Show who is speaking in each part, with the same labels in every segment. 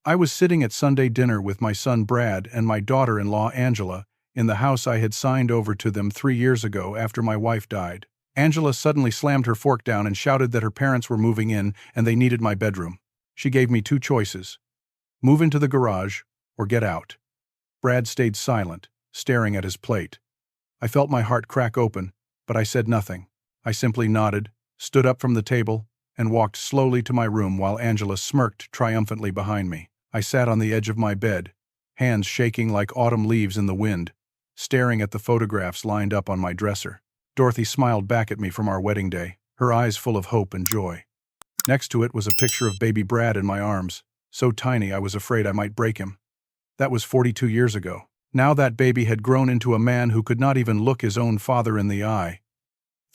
Speaker 1: I was sitting at Sunday dinner with my son Brad and my daughter-in-law Angela in the house I had signed over to them 3 years ago after my wife died. Angela suddenly slammed her fork down and shouted that her parents were moving in and they needed my bedroom. She gave me 2 choices: move into the garage or get out. Brad stayed silent, staring at his plate. I felt my heart crack open, but I said nothing. I simply nodded, stood up from the table, and walked slowly to my room while Angela smirked triumphantly behind me. I sat on the edge of my bed, hands shaking like autumn leaves in the wind, staring at the photographs lined up on my dresser. Dorothy smiled back at me from our wedding day, her eyes full of hope and joy. Next to it was a picture of baby Brad in my arms, so tiny I was afraid I might break him. That was 42 years ago. Now that baby had grown into a man who could not even look his own father in the eye.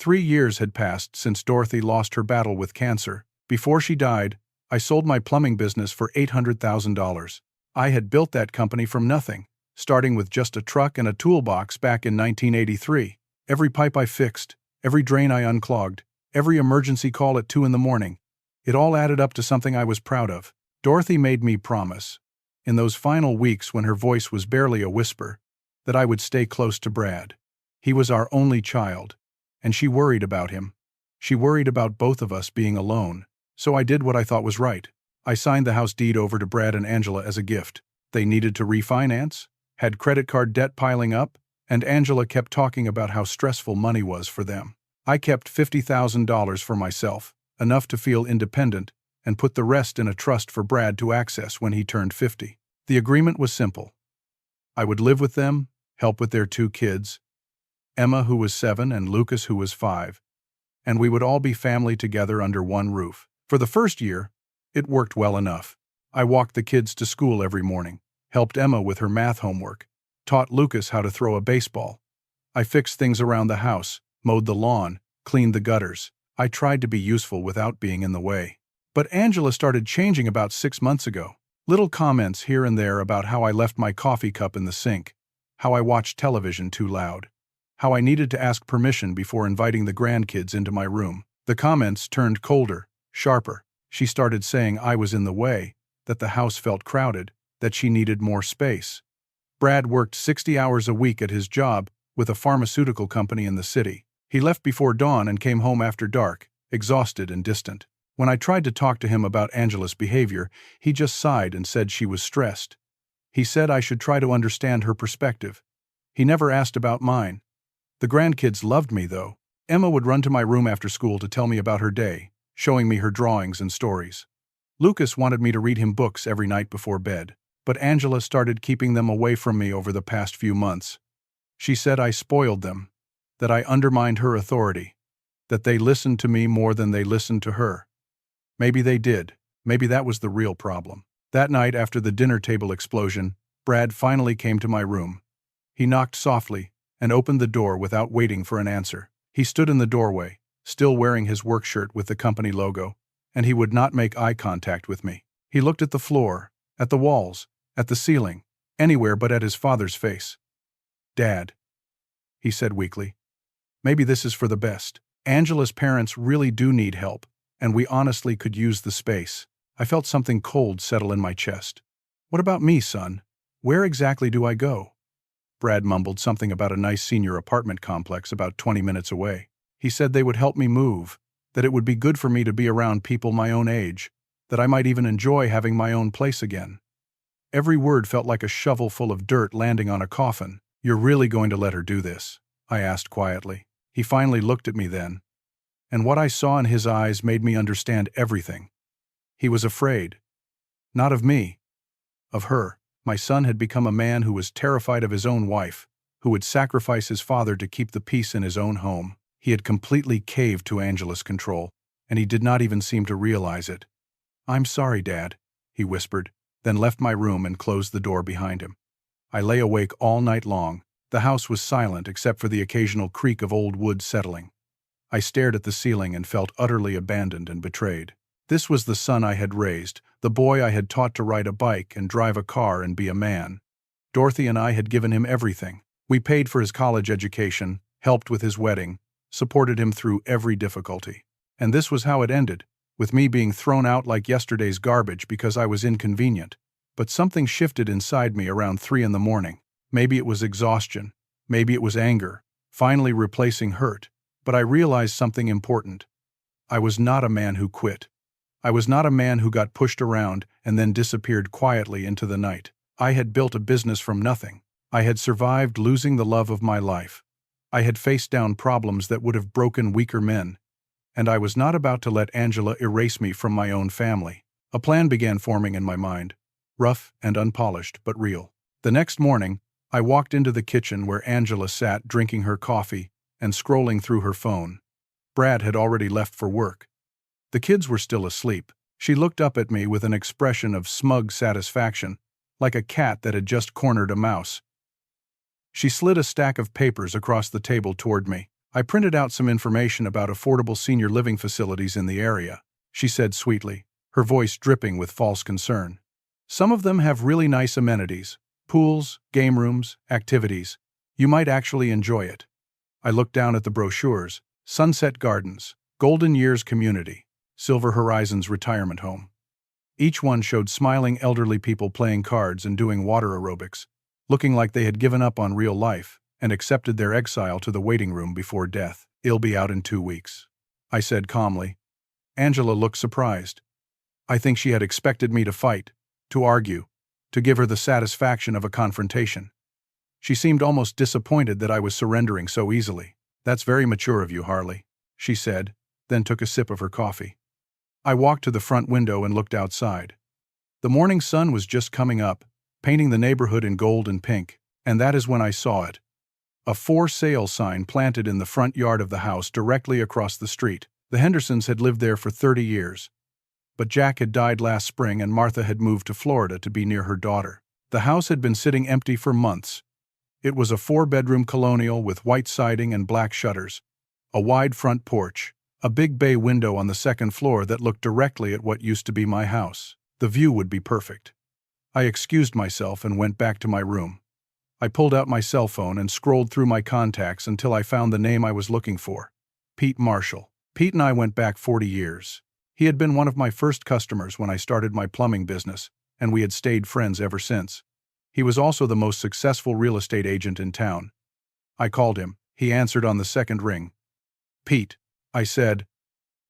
Speaker 1: 3 years had passed since Dorothy lost her battle with cancer. Before she died, I sold my plumbing business for $800,000. I had built that company from nothing, starting with just a truck and a toolbox back in 1983. Every pipe I fixed, every drain I unclogged, every emergency call at 2 in the morning, it all added up to something I was proud of. Dorothy made me promise, in those final weeks when her voice was barely a whisper, that I would stay close to Brad. He was our only child, and she worried about him. She worried about both of us being alone. So I did what I thought was right. I signed the house deed over to Brad and Angela as a gift. They needed to refinance, had credit card debt piling up, and Angela kept talking about how stressful money was for them. I kept $50,000 for myself, enough to feel independent, and put the rest in a trust for Brad to access when he turned 50. The agreement was simple. I would live with them, help with their 2 kids, Emma, who was 7, and Lucas, who was 5, and we would all be family together under one roof. For the first year, it worked well enough. I walked the kids to school every morning, helped Emma with her math homework, taught Lucas how to throw a baseball. I fixed things around the house, mowed the lawn, cleaned the gutters. I tried to be useful without being in the way. But Angela started changing about 6 months ago. Little comments here and there about how I left my coffee cup in the sink, how I watched television too loud, how I needed to ask permission before inviting the grandkids into my room. The comments turned colder, sharper. She started saying I was in the way, that the house felt crowded, that she needed more space. Brad worked 60 hours a week at his job with a pharmaceutical company in the city. He left before dawn and came home after dark, exhausted and distant. When I tried to talk to him about Angela's behavior, he just sighed and said she was stressed. He said I should try to understand her perspective. He never asked about mine. The grandkids loved me, though. Emma would run to my room after school to tell me about her day, showing me her drawings and stories. Lucas wanted me to read him books every night before bed, but Angela started keeping them away from me over the past few months. She said I spoiled them, that I undermined her authority, that they listened to me more than they listened to her. Maybe they did. Maybe that was the real problem. That night after the dinner table explosion, Brad finally came to my room. He knocked softly and opened the door without waiting for an answer. He stood in the doorway, still wearing his work shirt with the company logo, and he would not make eye contact with me. He looked at the floor, at the walls, at the ceiling, anywhere but at his father's face. "Dad," he said weakly, "maybe this is for the best. Angela's parents really do need help, and we honestly could use the space." I felt something cold settle in my chest. "What about me, son? Where exactly do I go?" Brad mumbled something about a nice senior apartment complex about 20 minutes away. He said they would help me move, that it would be good for me to be around people my own age, that I might even enjoy having my own place again. Every word felt like a shovel full of dirt landing on a coffin. "You're really going to let her do this?" I asked quietly. He finally looked at me then, and what I saw in his eyes made me understand everything. He was afraid. Not of me. Of her. My son had become a man who was terrified of his own wife, who would sacrifice his father to keep the peace in his own home. He had completely caved to Angela's control, and he did not even seem to realize it. "I'm sorry, Dad," he whispered, then left my room and closed the door behind him. I lay awake all night long. The house was silent except for the occasional creak of old wood settling. I stared at the ceiling and felt utterly abandoned and betrayed. This was the son I had raised, the boy I had taught to ride a bike and drive a car and be a man. Dorothy and I had given him everything. We paid for his college education, helped with his wedding, supported him through every difficulty. And this was how it ended, with me being thrown out like yesterday's garbage because I was inconvenient. but something shifted inside me around 3 in the morning. Maybe it was exhaustion, maybe it was anger, finally replacing hurt, but I realized something important. I was not a man who quit. I was not a man who got pushed around and then disappeared quietly into the night. I had built a business from nothing. I had survived losing the love of my life. I had faced down problems that would have broken weaker men. And I was not about to let Angela erase me from my own family. A plan began forming in my mind, rough and unpolished, but real. The next morning, I walked into the kitchen where Angela sat drinking her coffee and scrolling through her phone. Brad had already left for work. The kids were still asleep. She looked up at me with an expression of smug satisfaction, like a cat that had just cornered a mouse. She slid a stack of papers across the table toward me. I printed out some information about affordable senior living facilities in the area, she said sweetly, her voice dripping with false concern. Some of them have really nice amenities, pools, game rooms, activities. You might actually enjoy it. I looked down at the brochures: Sunset Gardens, Golden Years Community, Silver Horizons Retirement Home. Each one showed smiling elderly people playing cards and doing water aerobics, looking like they had given up on real life and accepted their exile to the waiting room before death. "It'll be out in 2 weeks," I said calmly. Angela looked surprised. I think she had expected me to fight, to argue, to give her the satisfaction of a confrontation. She seemed almost disappointed that I was surrendering so easily. "That's very mature of you, Harley," she said, then took a sip of her coffee. I walked to the front window and looked outside. The morning sun was just coming up, painting the neighborhood in gold and pink, and that is when I saw it. A for sale sign planted in the front yard of the house directly across the street. The Hendersons had lived there for 30 years. But Jack had died last spring and Martha had moved to Florida to be near her daughter. The house had been sitting empty for months. It was a 4-bedroom colonial with white siding and black shutters, a wide front porch, a big bay window on the second floor that looked directly at what used to be my house. The view would be perfect. I excused myself and went back to my room. I pulled out my cell phone and scrolled through my contacts until I found the name I was looking for: Pete Marshall. Pete and I went back 40 years. He had been one of my first customers when I started my plumbing business, and we had stayed friends ever since. He was also the most successful real estate agent in town. I called him. He answered on the second ring. "Pete," I said,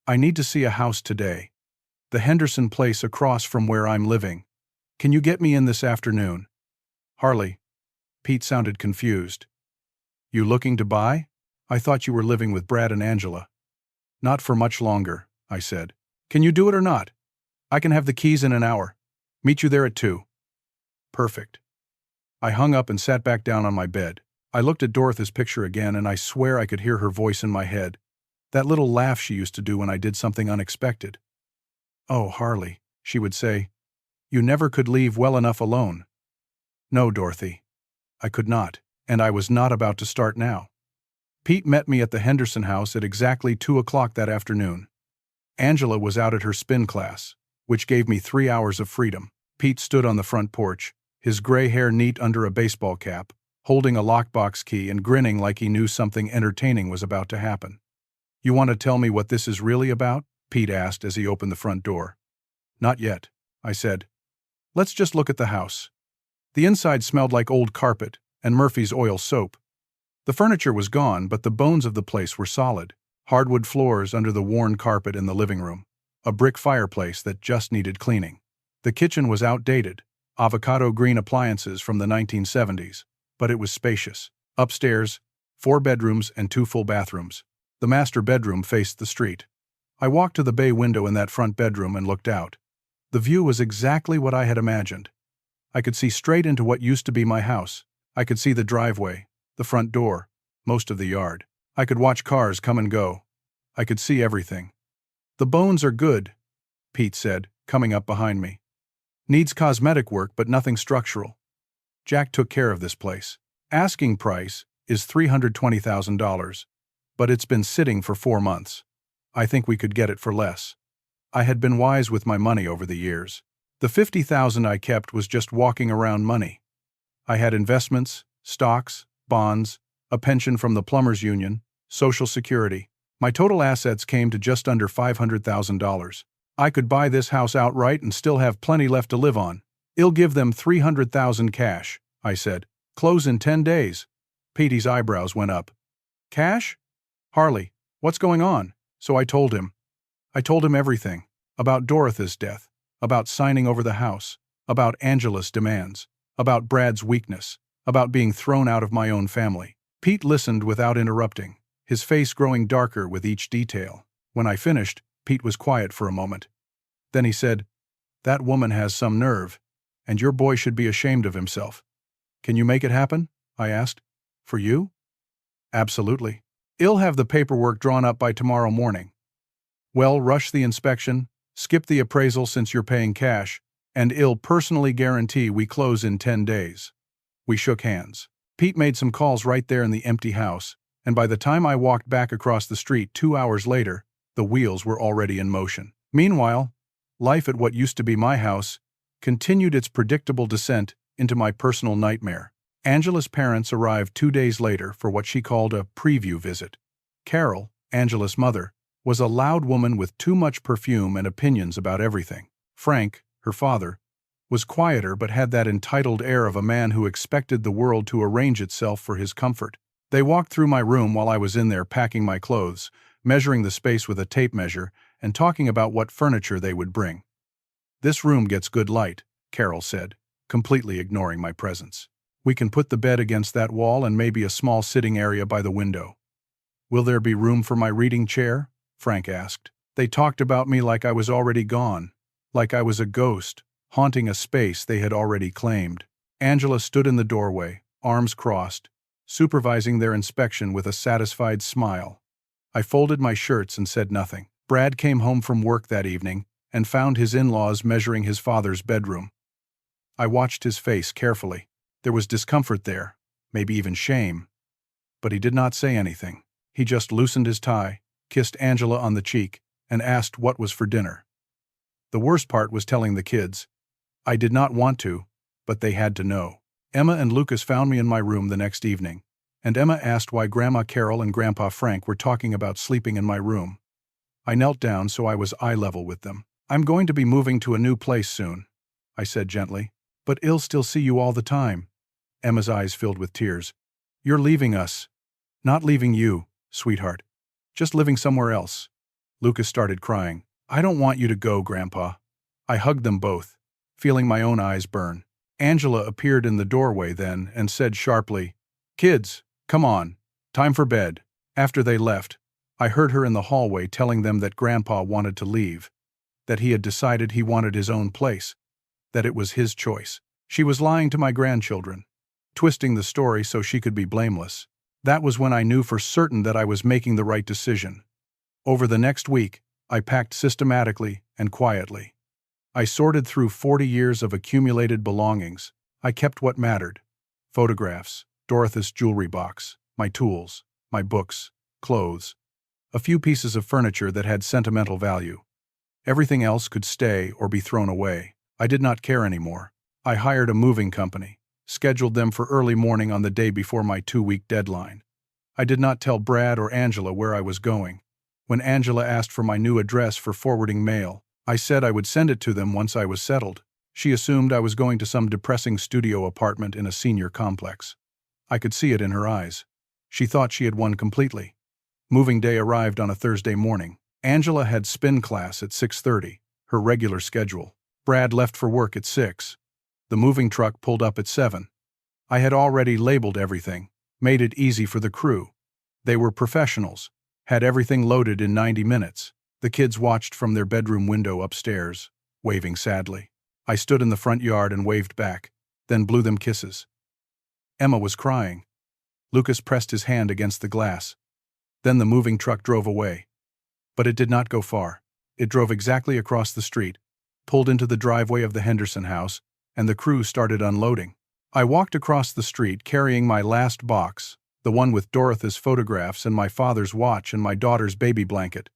Speaker 1: "I need to see a house today. The Henderson place across from where I'm living. Can you get me in this afternoon?" "Harley." Pete sounded confused. "You looking to buy? I thought you were living with Brad and Angela." "Not for much longer," I said. "Can you do it or not? I can have the keys in an hour. Meet you there at 2. "Perfect." I hung up and sat back down on my bed. I looked at Dorothy's picture again and I swear I could hear her voice in my head. That little laugh she used to do when I did something unexpected. "Oh, Harley," she would say, "you never could leave well enough alone." No, Dorothy. I could not, and I was not about to start now. Pete met me at the Henderson house at exactly 2 o'clock that afternoon. Angela was out at her spin class, which gave me 3 hours of freedom. Pete stood on the front porch, his gray hair neat under a baseball cap, holding a lockbox key and grinning like he knew something entertaining was about to happen. "You want to tell me what this is really about?" Pete asked as he opened the front door. "Not yet," I said. "Let's just look at the house." The inside smelled like old carpet and Murphy's oil soap. The furniture was gone, but the bones of the place were solid. Hardwood floors under the worn carpet in the living room. A brick fireplace that just needed cleaning. The kitchen was outdated, avocado green appliances from the 1970s, but it was spacious. Upstairs, 4 bedrooms and 2 full bathrooms. The master bedroom faced the street. I walked to the bay window in that front bedroom and looked out. The view was exactly what I had imagined. I could see straight into what used to be my house. I could see the driveway, the front door, most of the yard. I could watch cars come and go. I could see everything. "The bones are good," Pete said, coming up behind me. "Needs cosmetic work but nothing structural. Jack took care of this place. Asking price is $320,000, but it's been sitting for 4 months. I think we could get it for less." I had been wise with my money over the years. The $50,000 I kept was just walking around money. I had investments, stocks, bonds, a pension from the plumbers union, Social Security. My total assets came to just under $500,000. I could buy this house outright and still have plenty left to live on. "I'll give them 300,000 cash," I said. "Close in 10 days. Petey's eyebrows went up. "Cash? Harley, what's going on?" So I told him. I told him everything. About Dorothy's death. About signing over the house. About Angela's demands. About Brad's weakness. About being thrown out of my own family. Pete listened without interrupting, his face growing darker with each detail. When I finished, Pete was quiet for a moment. Then he said, "That woman has some nerve, and your boy should be ashamed of himself." "Can you make it happen?" I asked. "For you?" "Absolutely. I'll have the paperwork drawn up by tomorrow morning." "Well, rush the inspection, skip the appraisal since you're paying cash, and I'll personally guarantee we close in 10 days. We shook hands. Pete made some calls right there in the empty house, and by the time I walked back across the street 2 hours later, the wheels were already in motion. Meanwhile, life at what used to be my house continued its predictable descent into my personal nightmare. Angela's parents arrived 2 days later for what she called a preview visit. Carol, Angela's mother, was a loud woman with too much perfume and opinions about everything. Frank, her father, was quieter but had that entitled air of a man who expected the world to arrange itself for his comfort. They walked through my room while I was in there packing my clothes, measuring the space with a tape measure, and talking about what furniture they would bring. "This room gets good light," Carol said, completely ignoring my presence. "We can put the bed against that wall and maybe a small sitting area by the window." "Will there be room for my reading chair?" Frank asked. They talked about me like I was already gone, like I was a ghost, haunting a space they had already claimed. Angela stood in the doorway, arms crossed, supervising their inspection with a satisfied smile. I folded my shirts and said nothing. Brad came home from work that evening and found his in-laws measuring his father's bedroom. I watched his face carefully. There was discomfort there, maybe even shame. But he did not say anything. He just loosened his tie, kissed Angela on the cheek, and asked what was for dinner. The worst part was telling the kids. I did not want to, but they had to know. Emma and Lucas found me in my room the next evening, and Emma asked why Grandma Carol and Grandpa Frank were talking about sleeping in my room. I knelt down so I was eye level with them. "I'm going to be moving to a new place soon," I said gently. "But I'll still see you all the time." Emma's eyes filled with tears. "You're leaving us." "Not leaving you, sweetheart. Just living somewhere else." Lucas started crying. "I don't want you to go, Grandpa." I hugged them both, feeling my own eyes burn. Angela appeared in the doorway then and said sharply, "Kids, come on, time for bed." After they left, I heard her in the hallway telling them that Grandpa wanted to leave, that he had decided he wanted his own place, that it was his choice. She was lying to my grandchildren, twisting the story so she could be blameless. That was when I knew for certain that I was making the right decision. Over the next week, I packed systematically and quietly. I sorted through 40 years of accumulated belongings. I kept what mattered: photographs, Dorothy's jewelry box, my tools, my books, clothes, a few pieces of furniture that had sentimental value. Everything else could stay or be thrown away. I did not care anymore. I hired a moving company, scheduled them for early morning on the day before my 2-week deadline. I did not tell Brad or Angela where I was going. When Angela asked for my new address for forwarding mail, I said I would send it to them once I was settled. She assumed I was going to some depressing studio apartment in a senior complex. I could see it in her eyes. She thought she had won completely. Moving day arrived on a Thursday morning. Angela had spin class at 6:30, her regular schedule. Brad left for work at 6. The moving truck pulled up at 7. I had already labeled everything, made it easy for the crew. They were professionals, had everything loaded in 90 minutes. The kids watched from their bedroom window upstairs, waving sadly. I stood in the front yard and waved back, then blew them kisses. Emma was crying. Lucas pressed his hand against the glass. Then the moving truck drove away. But it did not go far. It drove exactly across the street, pulled into the driveway of the Henderson house, and the crew started unloading. I walked across the street carrying my last box, the one with Dorothy's photographs and my father's watch and my daughter's baby blanket.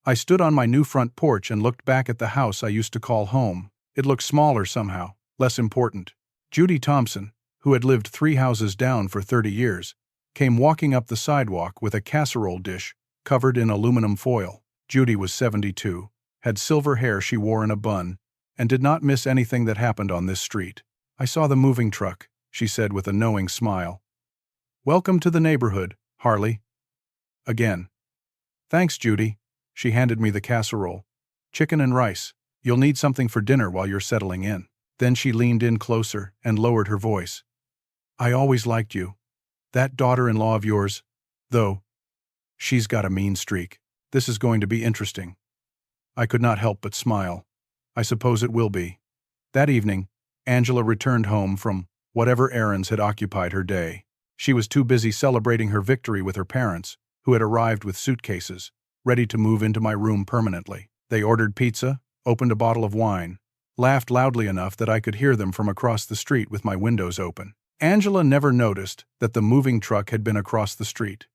Speaker 1: I stood on my new front porch and looked back at the house I used to call home. It looked smaller somehow, less important. Judy Thompson, who had lived 3 houses down for 30 years, came walking up the sidewalk with a casserole dish covered in aluminum foil. Judy was 72, had silver hair she wore in a bun, and did not miss anything that happened on this street. "I saw the moving truck," she said with a knowing smile. "Welcome to the neighborhood, Harley." Again. "Thanks, Judy." She handed me the casserole. "Chicken and rice. You'll need something for dinner while you're settling in." Then she leaned in closer and lowered her voice. "I always liked you. That daughter-in-law of yours, though, she's got a mean streak. This is going to be interesting." I could not help but smile. "I suppose it will be." That evening, Angela returned home from whatever errands had occupied her day. She was too busy celebrating her victory with her parents, who had arrived with suitcases, ready to move into my room permanently. They ordered pizza, opened a bottle of wine, laughed loudly enough that I could hear them from across the street with my windows open. Angela never noticed that the moving truck had been across the street.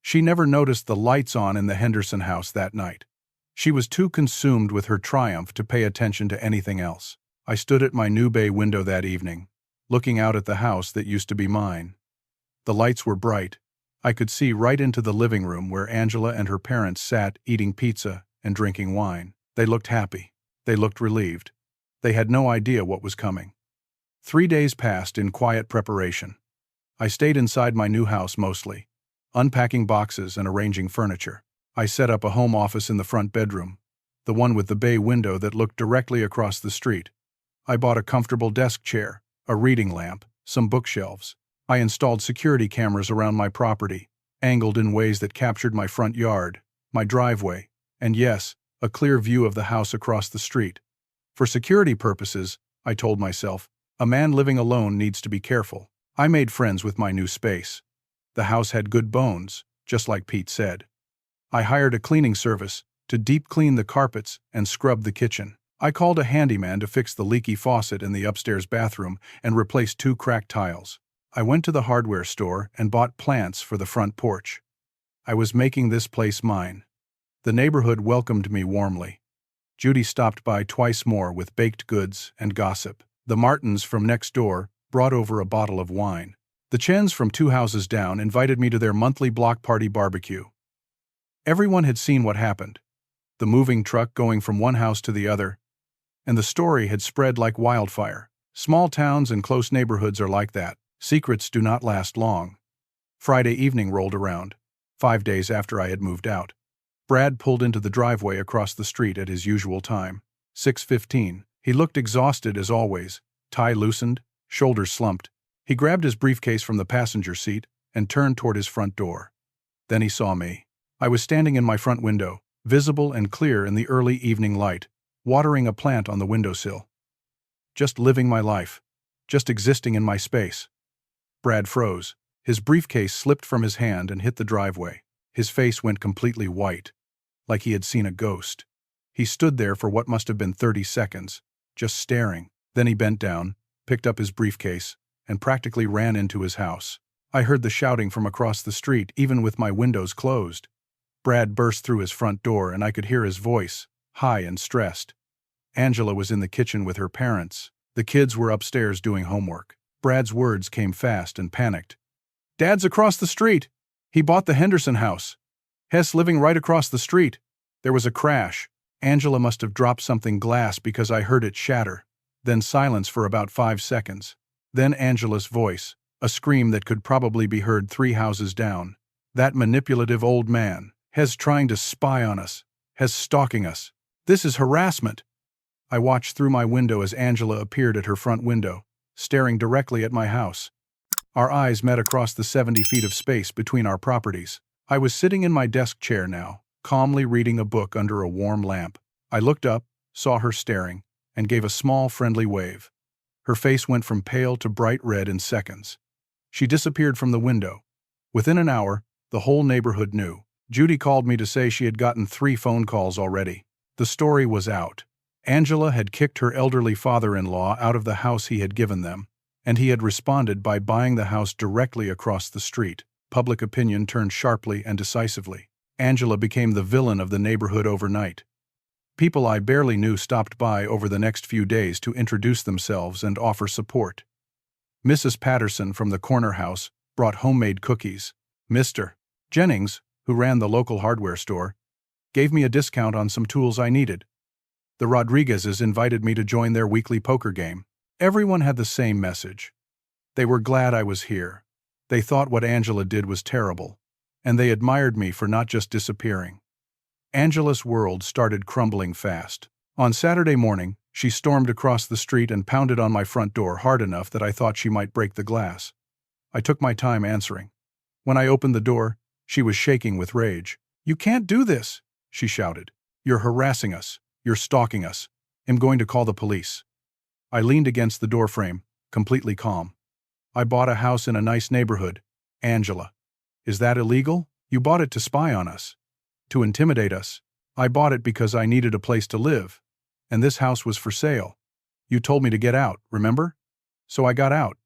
Speaker 1: She never noticed the lights on in the Henderson house that night. She was too consumed with her triumph to pay attention to anything else. I stood at my new bay window that evening, looking out at the house that used to be mine. The lights were bright. I could see right into the living room where Angela and her parents sat eating pizza and drinking wine. They looked happy. They looked relieved. They had no idea what was coming. 3 days passed in quiet preparation. I stayed inside my new house mostly, unpacking boxes and arranging furniture. I set up a home office in the front bedroom, the one with the bay window that looked directly across the street. I bought a comfortable desk chair, a reading lamp, some bookshelves. I installed security cameras around my property, angled in ways that captured my front yard, my driveway, and yes, a clear view of the house across the street. For security purposes, I told myself, a man living alone needs to be careful. I made friends with my new space. The house had good bones, just like Pete said. I hired a cleaning service to deep clean the carpets and scrub the kitchen. I called a handyman to fix the leaky faucet in the upstairs bathroom and replace 2 cracked tiles. I went to the hardware store and bought plants for the front porch. I was making this place mine. The neighborhood welcomed me warmly. Judy stopped by twice more with baked goods and gossip. The Martins from next door brought over a bottle of wine. The Chens from 2 houses down invited me to their monthly block party barbecue. Everyone had seen what happened, the moving truck going from one house to the other, and the story had spread like wildfire. Small towns and close neighborhoods are like that. Secrets do not last long. Friday evening rolled around, 5 days after I had moved out. Brad pulled into the driveway across the street at his usual time, 6:15. He looked exhausted as always, tie loosened, shoulders slumped. He grabbed his briefcase from the passenger seat and turned toward his front door. Then he saw me. I was standing in my front window, visible and clear in the early evening light, watering a plant on the windowsill. Just living my life. Just existing in my space. Brad froze. His briefcase slipped from his hand and hit the driveway. His face went completely white, like he had seen a ghost. He stood there for what must have been 30 seconds, just staring. Then he bent down, picked up his briefcase, and practically ran into his house. I heard the shouting from across the street even with my windows closed. Brad burst through his front door and I could hear his voice, high and stressed. Angela was in the kitchen with her parents. The kids were upstairs doing homework. Brad's words came fast and panicked. "Dad's across the street. He bought the Henderson house. Hess living right across the street." There was a crash. Angela must have dropped something glass because I heard it shatter. Then silence for about 5 seconds. Then Angela's voice, a scream that could probably be heard 3 houses down. "That manipulative old man. Hess trying to spy on us. Hess stalking us. This is harassment." I watched through my window as Angela appeared at her front window, staring directly at my house. Our eyes met across the 70 feet of space between our properties. I was sitting in my desk chair now, calmly reading a book under a warm lamp. I looked up, saw her staring, and gave a small friendly wave. Her face went from pale to bright red in seconds. She disappeared from the window. Within an hour, the whole neighborhood knew. Judy called me to say she had gotten 3 phone calls already. The story was out. Angela had kicked her elderly father-in-law out of the house he had given them, and he had responded by buying the house directly across the street. Public opinion turned sharply and decisively. Angela became the villain of the neighborhood overnight. People I barely knew stopped by over the next few days to introduce themselves and offer support. Mrs. Patterson from the corner house brought homemade cookies. Mr. Jennings, who ran the local hardware store, gave me a discount on some tools I needed. The Rodriguezes invited me to join their weekly poker game. Everyone had the same message. They were glad I was here. They thought what Angela did was terrible, and they admired me for not just disappearing. Angela's world started crumbling fast. On Saturday morning, she stormed across the street and pounded on my front door hard enough that I thought she might break the glass. I took my time answering. When I opened the door, she was shaking with rage. "You can't do this," she shouted. "You're harassing us. You're stalking us. I'm going to call the police." I leaned against the doorframe, completely calm. "I bought a house in a nice neighborhood. Angela. Is that illegal? You bought it to spy on us. To intimidate us. I bought it because I needed a place to live. And this house was for sale. You told me to get out, remember? So I got out.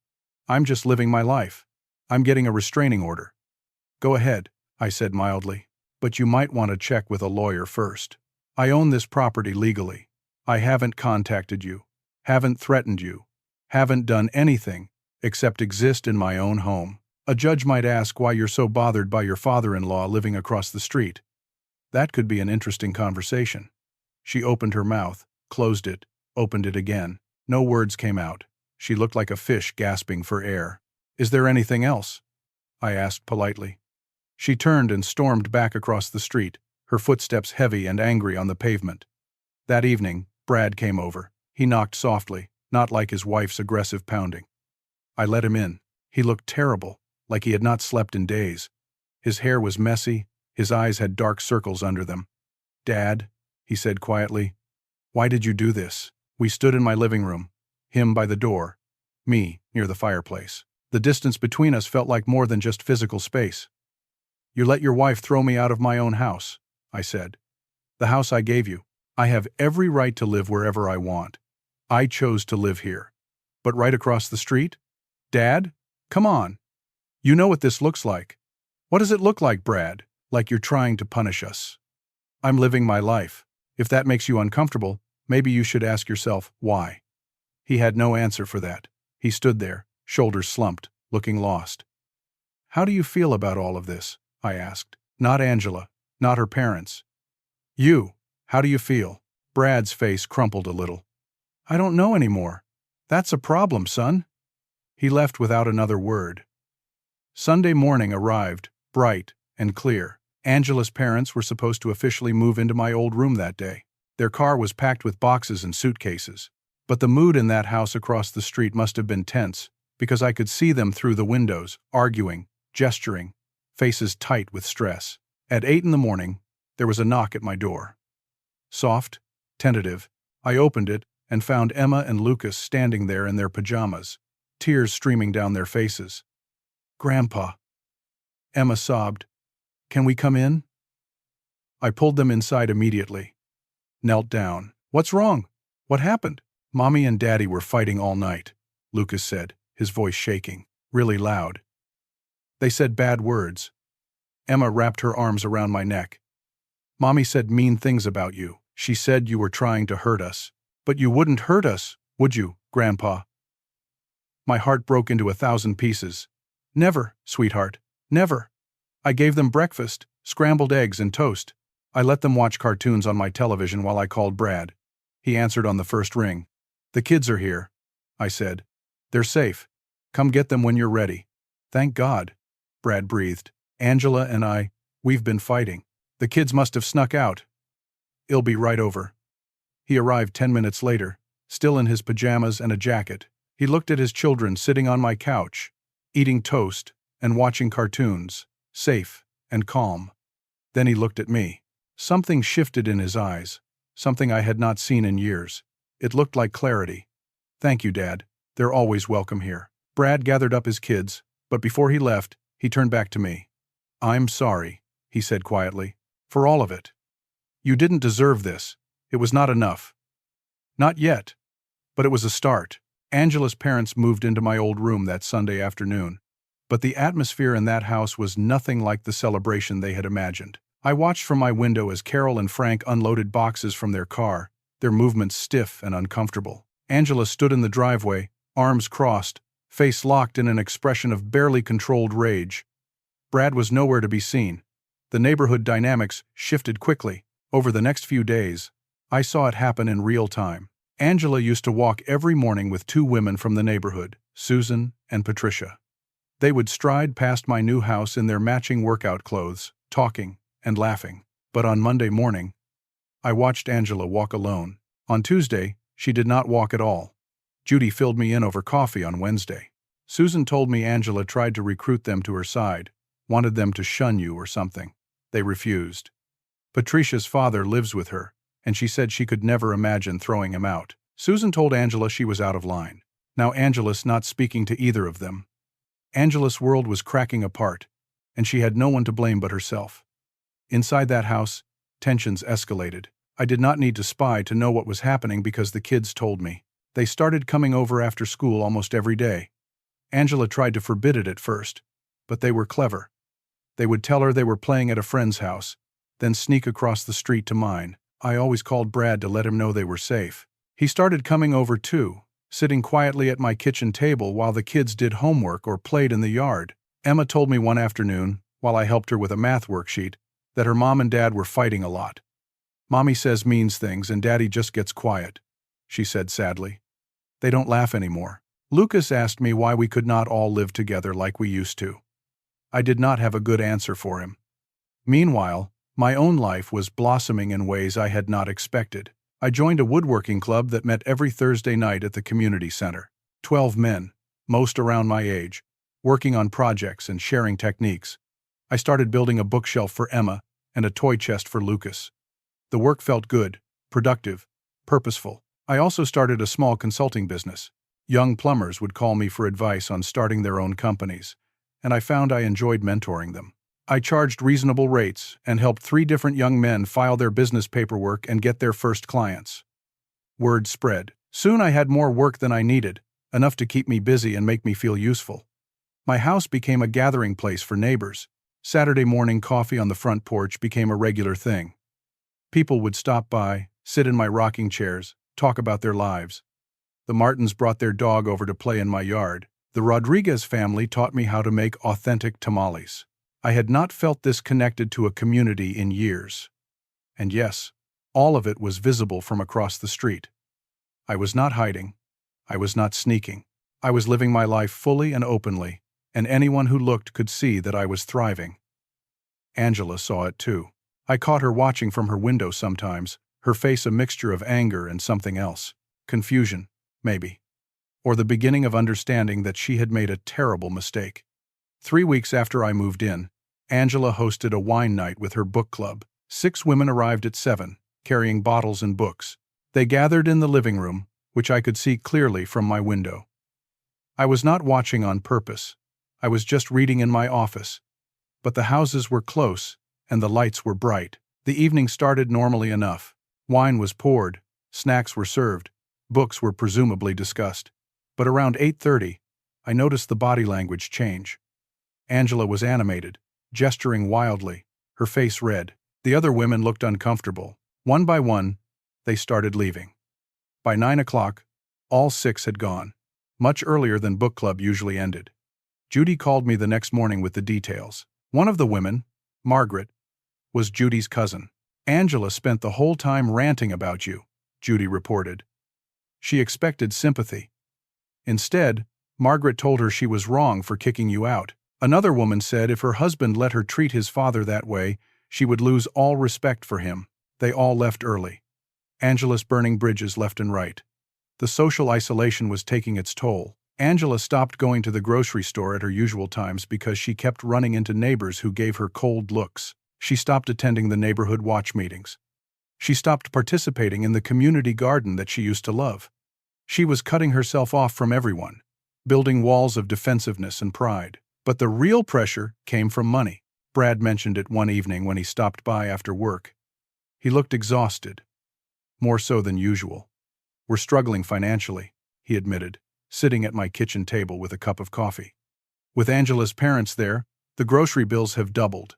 Speaker 1: I'm just living my life. I'm getting a restraining order." "Go ahead," I said mildly. "But you might want to check with a lawyer first. I own this property legally. I haven't contacted you. Haven't threatened you. Haven't done anything except exist in my own home. A judge might ask why you're so bothered by your father-in-law living across the street. That could be an interesting conversation." She opened her mouth, closed it, opened it again. No words came out. She looked like a fish gasping for air. "Is there anything else?" I asked politely. She turned and stormed back across the street, her footsteps heavy and angry on the pavement. That evening, Brad came over. He knocked softly, not like his wife's aggressive pounding. I let him in. He looked terrible, like he had not slept in days. His hair was messy, his eyes had dark circles under them. "Dad," he said quietly, "why did you do this?" We stood in my living room, him by the door, me near the fireplace. The distance between us felt like more than just physical space. "You let your wife throw me out of my own house," I said. "The house I gave you. I have every right to live wherever I want. I chose to live here. But right across the street? Dad? Come on. You know what this looks like. What does it look like, Brad? Like you're trying to punish us." "I'm living my life. If that makes you uncomfortable, maybe you should ask yourself why." He had no answer for that. He stood there, shoulders slumped, looking lost. "How do you feel about all of this?" I asked. Not Angela, not her parents. "You, how do you feel?" Brad's face crumpled a little. "I don't know anymore. That's a problem, son." He left without another word. Sunday morning arrived, bright and clear. Angela's parents were supposed to officially move into my old room that day. Their car was packed with boxes and suitcases. But the mood in that house across the street must have been tense, because I could see them through the windows, arguing, gesturing, faces tight with stress. At 8 in the morning, there was a knock at my door. Soft, tentative, I opened it and found Emma and Lucas standing there in their pajamas, tears streaming down their faces. "Grandpa," Emma sobbed, "can we come in?" I pulled them inside immediately. Knelt down. "What's wrong? What happened?" "Mommy and Daddy were fighting all night," Lucas said, his voice shaking, really loud. "They said bad words." Emma wrapped her arms around my neck. "Mommy said mean things about you. She said you were trying to hurt us. But you wouldn't hurt us, would you, Grandpa?" My heart broke into 1,000 pieces. "Never, sweetheart, never. I gave them breakfast, scrambled eggs and toast. I let them watch cartoons on my television while I called Brad. He answered on the first ring. 'The kids are here,' I said. 'They're safe. Come get them when you're ready.' 'Thank God,' Brad breathed. 'Angela and we've been fighting. The kids must have snuck out. It'll be right over.' He arrived 10 minutes later, still in his pajamas and a jacket. He looked at his children sitting on my couch, eating toast and watching cartoons, safe and calm. Then he looked at me. Something shifted in his eyes, something I had not seen in years. It looked like clarity. 'Thank you, Dad. They're always welcome here.' Brad gathered up his kids, but before he left, he turned back to me. 'I'm sorry,' he said quietly, 'for all of it. You didn't deserve this. It was not enough. Not yet. But it was a start.' Angela's parents moved into my old room that Sunday afternoon. But the atmosphere in that house was nothing like the celebration they had imagined. I watched from my window as Carol and Frank unloaded boxes from their car, their movements stiff and uncomfortable. Angela stood in the driveway, arms crossed, face locked in an expression of barely controlled rage. Brad was nowhere to be seen. The neighborhood dynamics shifted quickly. Over the next few days, I saw it happen in real time. Angela used to walk every morning with two women from the neighborhood, Susan and Patricia. They would stride past my new house in their matching workout clothes, talking and laughing. But on Monday morning, I watched Angela walk alone. On Tuesday, she did not walk at all. Judy filled me in over coffee on Wednesday. Susan told me Angela tried to recruit them to her side, wanted them to shun you or something. They refused. Patricia's father lives with her, and she said she could never imagine throwing him out. Susan told Angela she was out of line. Now Angela's not speaking to either of them. Angela's world was cracking apart, and she had no one to blame but herself. Inside that house, tensions escalated. I did not need to spy to know what was happening because the kids told me. They started coming over after school almost every day. Angela tried to forbid it at first, but they were clever. They would tell her they were playing at a friend's house, then sneak across the street to mine. I always called Brad to let him know they were safe. He started coming over too, sitting quietly at my kitchen table while the kids did homework or played in the yard. Emma told me one afternoon, while I helped her with a math worksheet, that her mom and dad were fighting a lot. Mommy says means things and Daddy just gets quiet, she said sadly. They don't laugh anymore. Lucas asked me why we could not all live together like we used to. I did not have a good answer for him. Meanwhile, my own life was blossoming in ways I had not expected. I joined a woodworking club that met every Thursday night at the community center. 12 men, most around my age, working on projects and sharing techniques. I started building a bookshelf for Emma and a toy chest for Lucas. The work felt good, productive, purposeful. I also started a small consulting business. Young plumbers would call me for advice on starting their own companies, and I found I enjoyed mentoring them. I charged reasonable rates and helped 3 different young men file their business paperwork and get their first clients. Word spread. Soon I had more work than I needed, enough to keep me busy and make me feel useful. My house became a gathering place for neighbors. Saturday morning coffee on the front porch became a regular thing. People would stop by, sit in my rocking chairs, talk about their lives. The Martins brought their dog over to play in my yard. The Rodriguez family taught me how to make authentic tamales. I had not felt this connected to a community in years. And yes, all of it was visible from across the street. I was not hiding. I was not sneaking. I was living my life fully and openly, and anyone who looked could see that I was thriving. Angela saw it too. I caught her watching from her window sometimes, her face a mixture of anger and something else. Confusion, maybe. Or the beginning of understanding that she had made a terrible mistake. 3 weeks after I moved in, Angela hosted a wine night with her book club. 6 women arrived at 7, carrying bottles and books. They gathered in the living room, which I could see clearly from my window. I was not watching on purpose. I was just reading in my office. But the houses were close, and the lights were bright. The evening started normally enough. Wine was poured, snacks were served, books were presumably discussed. But around 8:30, I noticed the body language change. Angela was animated, gesturing wildly, her face red. The other women looked uncomfortable. One by one, they started leaving. By 9 o'clock, all 6 had gone, much earlier than book club usually ended. Judy called me the next morning with the details. One of the women, Margaret, was Judy's cousin. Angela spent the whole time ranting about you, Judy reported. She expected sympathy. Instead, Margaret told her she was wrong for kicking you out. Another woman said if her husband let her treat his father that way, she would lose all respect for him. They all left early. Angela's burning bridges left and right. The social isolation was taking its toll. Angela stopped going to the grocery store at her usual times because she kept running into neighbors who gave her cold looks. She stopped attending the neighborhood watch meetings. She stopped participating in the community garden that she used to love. She was cutting herself off from everyone, building walls of defensiveness and pride. But the real pressure came from money. Brad mentioned it one evening when he stopped by after work. He looked exhausted, more so than usual. "We're struggling financially," he admitted, sitting at my kitchen table with a cup of coffee. "With Angela's parents there, the grocery bills have doubled.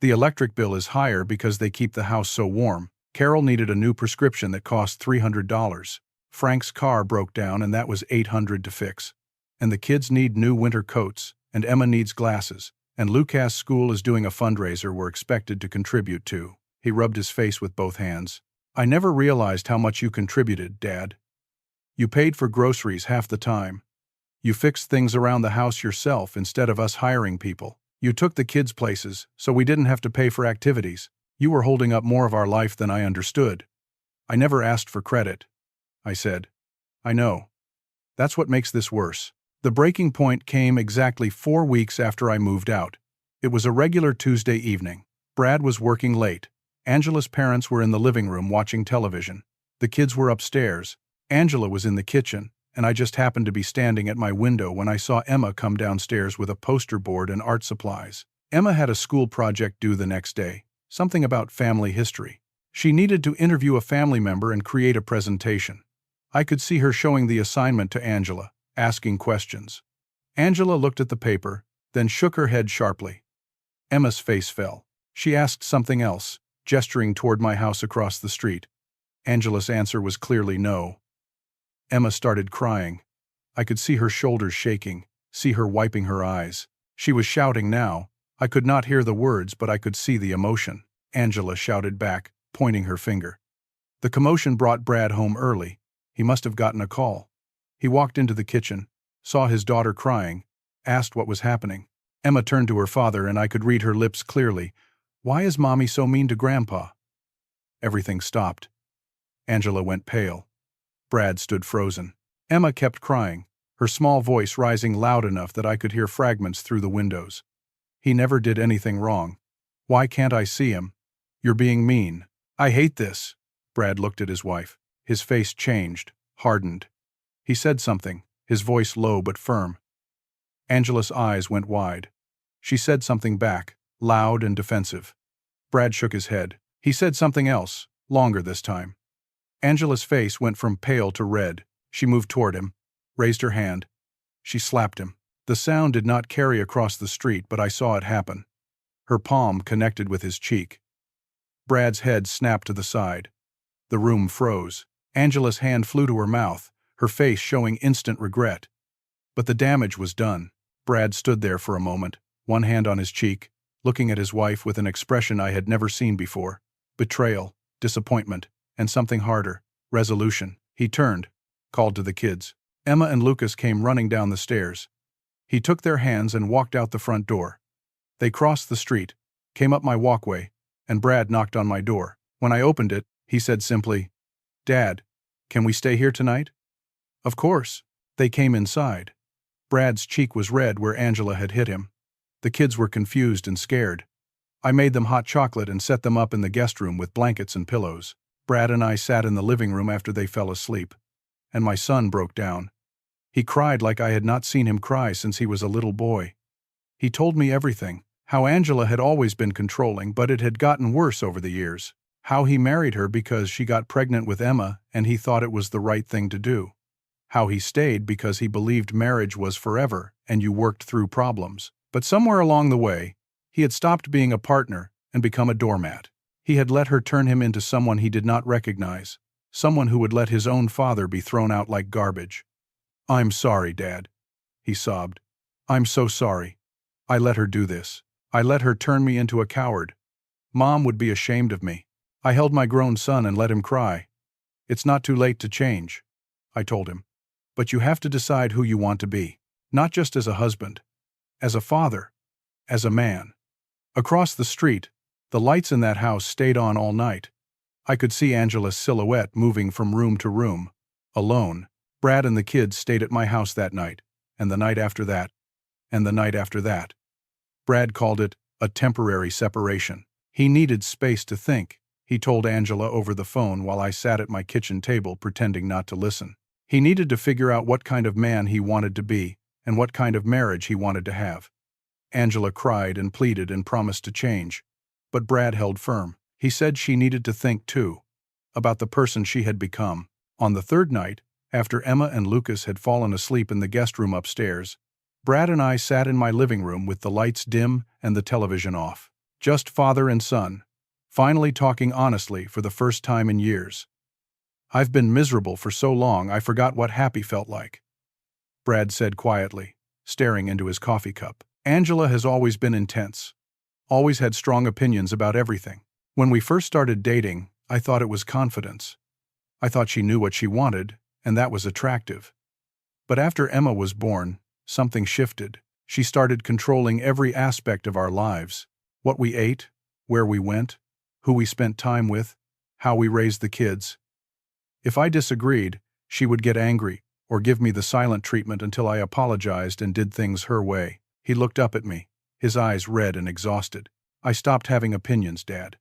Speaker 1: The electric bill is higher because they keep the house so warm. Carol needed a new prescription that cost $300. Frank's car broke down and that was $800 to fix. And the kids need new winter coats, and Emma needs glasses, and Lucas' school is doing a fundraiser we're expected to contribute to." He rubbed his face with both hands. I never realized how much you contributed, Dad. You paid for groceries half the time. You fixed things around the house yourself instead of us hiring people. You took the kids places, so we didn't have to pay for activities. You were holding up more of our life than I understood. I never asked for credit, I said. I know. That's what makes this worse. The breaking point came exactly 4 weeks after I moved out. It was a regular Tuesday evening. Brad was working late. Angela's parents were in the living room watching television. The kids were upstairs. Angela was in the kitchen, and I just happened to be standing at my window when I saw Emma come downstairs with a poster board and art supplies. Emma had a school project due the next day, something about family history. She needed to interview a family member and create a presentation. I could see her showing the assignment to Angela, asking questions. Angela looked at the paper, then shook her head sharply. Emma's face fell. She asked something else, gesturing toward my house across the street. Angela's answer was clearly no. Emma started crying. I could see her shoulders shaking, see her wiping her eyes. She was shouting now. I could not hear the words, but I could see the emotion. Angela shouted back, pointing her finger. The commotion brought Brad home early. He must have gotten a call. He walked into the kitchen, saw his daughter crying, asked what was happening. Emma turned to her father, and I could read her lips clearly. Why is Mommy so mean to Grandpa? Everything stopped. Angela went pale. Brad stood frozen. Emma kept crying, her small voice rising loud enough that I could hear fragments through the windows. He never did anything wrong. Why can't I see him? You're being mean. I hate this. Brad looked at his wife. His face changed, hardened. He said something, his voice low but firm. Angela's eyes went wide. She said something back, loud and defensive. Brad shook his head. He said something else, longer this time. Angela's face went from pale to red. She moved toward him, raised her hand. She slapped him. The sound did not carry across the street, but I saw it happen. Her palm connected with his cheek. Brad's head snapped to the side. The room froze. Angela's hand flew to her mouth, her face showing instant regret. But the damage was done. Brad stood there for a moment, one hand on his cheek, looking at his wife with an expression I had never seen before. Betrayal, disappointment, and something harder, resolution. He turned, called to the kids. Emma and Lucas came running down the stairs. He took their hands and walked out the front door. They crossed the street, came up my walkway, and Brad knocked on my door. When I opened it, he said simply, "Dad, can we stay here tonight?" Of course. They came inside. Brad's cheek was red where Angela had hit him. The kids were confused and scared. I made them hot chocolate and set them up in the guest room with blankets and pillows. Brad and I sat in the living room after they fell asleep. And my son broke down. He cried like I had not seen him cry since he was a little boy. He told me everything. How Angela had always been controlling, but it had gotten worse over the years. How he married her because she got pregnant with Emma and he thought it was the right thing to do. How he stayed because he believed marriage was forever and you worked through problems. But somewhere along the way, he had stopped being a partner and become a doormat. He had let her turn him into someone he did not recognize, someone who would let his own father be thrown out like garbage. "I'm sorry, Dad," he sobbed. "I'm so sorry. I let her do this. I let her turn me into a coward. Mom would be ashamed of me. I held my grown son and let him cry. It's not too late to change," I told him. "But you have to decide who you want to be, not just as a husband, as a father, as a man." Across the street, the lights in that house stayed on all night. I could see Angela's silhouette moving from room to room, alone. Brad and the kids stayed at my house that night, and the night after that, and the night after that. Brad called it a temporary separation. He needed space to think, he told Angela over the phone while I sat at my kitchen table pretending not to listen. He needed to figure out what kind of man he wanted to be and what kind of marriage he wanted to have. Angela cried and pleaded and promised to change. But Brad held firm. He said she needed to think, too, about the person she had become. On the third night, after Emma and Lucas had fallen asleep in the guest room upstairs, Brad and I sat in my living room with the lights dim and the television off. Just father and son, finally talking honestly for the first time in years. "I've been miserable for so long I forgot what happy felt like," Brad said quietly, staring into his coffee cup. "Angela has always been intense, always had strong opinions about everything. When we first started dating, I thought it was confidence. I thought she knew what she wanted, and that was attractive. But after Emma was born, something shifted. She started controlling every aspect of our lives. What we ate, where we went, who we spent time with, how we raised the kids. If I disagreed, she would get angry, or give me the silent treatment until I apologized and did things her way. He looked up at me, his eyes red and exhausted. I stopped having opinions, Dad.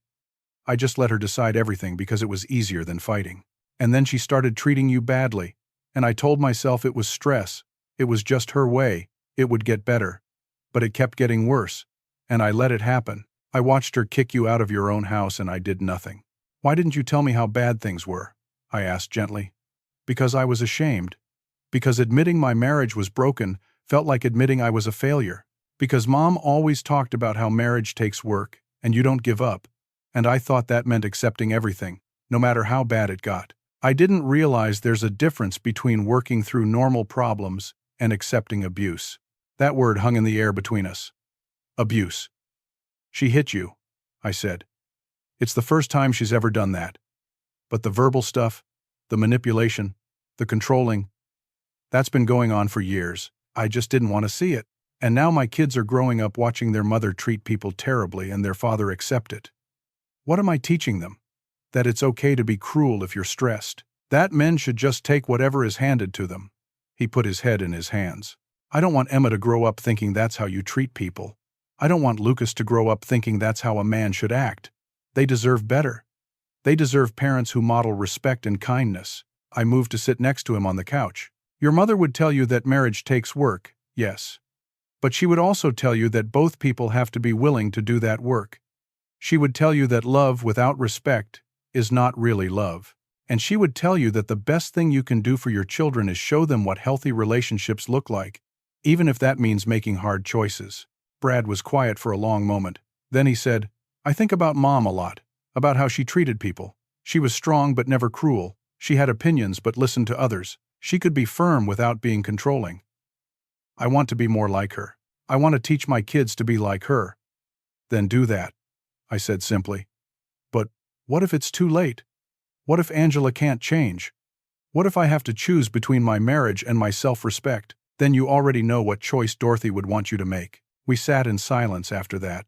Speaker 1: I just let her decide everything because it was easier than fighting. And then she started treating you badly, and I told myself it was stress, it was just her way, it would get better. But it kept getting worse, and I let it happen. I watched her kick you out of your own house and I did nothing. Why didn't you tell me how bad things were? I asked gently. Because I was ashamed. Because admitting my marriage was broken felt like admitting I was a failure. Because Mom always talked about how marriage takes work, and you don't give up. And I thought that meant accepting everything, no matter how bad it got. I didn't realize there's a difference between working through normal problems and accepting abuse. That word hung in the air between us. Abuse. She hit you, I said. It's the first time she's ever done that. But the verbal stuff, the manipulation, the controlling, that's been going on for years. I just didn't want to see it. And now my kids are growing up watching their mother treat people terribly and their father accept it. What am I teaching them? That it's okay to be cruel if you're stressed. That men should just take whatever is handed to them. He put his head in his hands. I don't want Emma to grow up thinking that's how you treat people. I don't want Lucas to grow up thinking that's how a man should act. They deserve better. They deserve parents who model respect and kindness. I moved to sit next to him on the couch. Your mother would tell you that marriage takes work, yes. But she would also tell you that both people have to be willing to do that work. She would tell you that love without respect is not really love. And she would tell you that the best thing you can do for your children is show them what healthy relationships look like, even if that means making hard choices. Brad was quiet for a long moment. Then he said, I think about Mom a lot, about how she treated people. She was strong but never cruel. She had opinions but listened to others. She could be firm without being controlling. I want to be more like her. I want to teach my kids to be like her. Then do that, I said simply. But what if it's too late? What if Angela can't change? What if I have to choose between my marriage and my self-respect? Then you already know what choice Dorothy would want you to make. We sat in silence after that.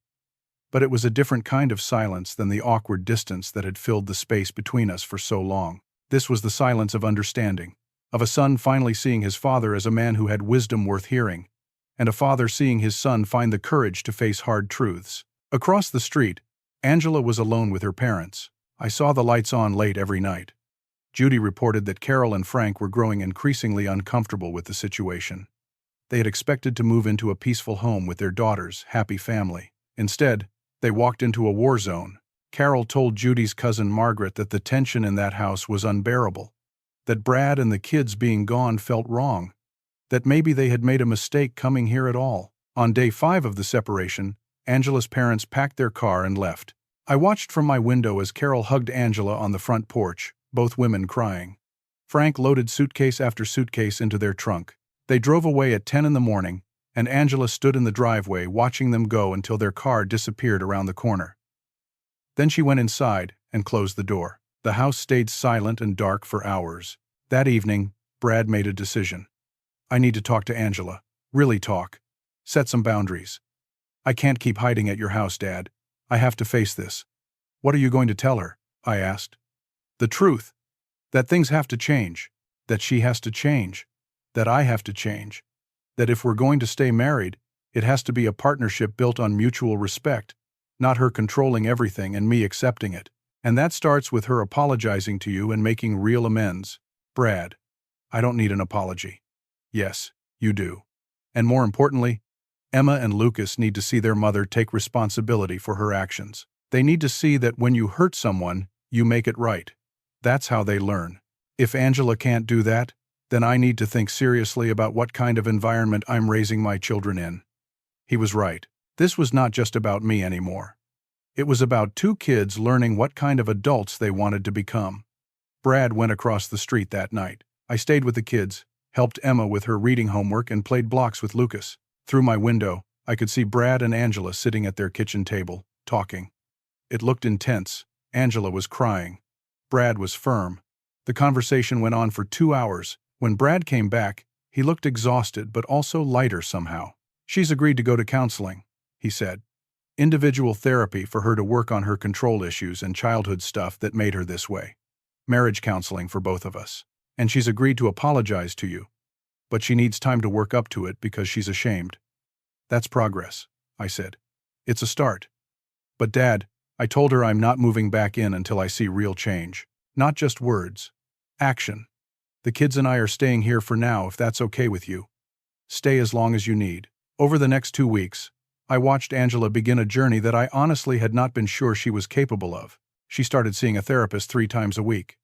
Speaker 1: But it was a different kind of silence than the awkward distance that had filled the space between us for so long. This was the silence of understanding, of a son finally seeing his father as a man who had wisdom worth hearing, and a father seeing his son find the courage to face hard truths. Across the street, Angela was alone with her parents. I saw the lights on late every night. Judy reported that Carol and Frank were growing increasingly uncomfortable with the situation. They had expected to move into a peaceful home with their daughter's happy family. Instead, they walked into a war zone. Carol told Judy's cousin Margaret that the tension in that house was unbearable, that Brad and the kids being gone felt wrong, that maybe they had made a mistake coming here at all. On day 5 of the separation, Angela's parents packed their car and left. I watched from my window as Carol hugged Angela on the front porch, both women crying. Frank loaded suitcase after suitcase into their trunk. They drove away at 10 in the morning, and Angela stood in the driveway watching them go until their car disappeared around the corner. Then she went inside and closed the door. The house stayed silent and dark for hours. That evening, Brad made a decision. I need to talk to Angela. Really talk. Set some boundaries. I can't keep hiding at your house, Dad. I have to face this. What are you going to tell her? I asked. The truth. That things have to change. That she has to change. That I have to change. That if we're going to stay married, it has to be a partnership built on mutual respect, not her controlling everything and me accepting it. And that starts with her apologizing to you and making real amends. Brad, I don't need an apology. Yes, you do. And more importantly, Emma and Lucas need to see their mother take responsibility for her actions. They need to see that when you hurt someone, you make it right. That's how they learn. If Angela can't do that, then I need to think seriously about what kind of environment I'm raising my children in. He was right. This was not just about me anymore. It was about 2 kids learning what kind of adults they wanted to become. Brad went across the street that night. I stayed with the kids, helped Emma with her reading homework, and played blocks with Lucas. Through my window, I could see Brad and Angela sitting at their kitchen table, talking. It looked intense. Angela was crying. Brad was firm. The conversation went on for 2 hours. When Brad came back, he looked exhausted but also lighter somehow. "She's agreed to go to counseling," he said. "Individual therapy for her to work on her control issues and childhood stuff that made her this way. Marriage counseling for both of us. And she's agreed to apologize to you. But she needs time to work up to it because she's ashamed." "That's progress," I said. "It's a start." "But Dad," I told her, "I'm not moving back in until I see real change. Not just words. Action. The kids and I are staying here for now if that's okay with you. Stay as long as you need." Over the next 2 weeks, I watched Angela begin a journey that I honestly had not been sure she was capable of. She started seeing a therapist 3 times a week.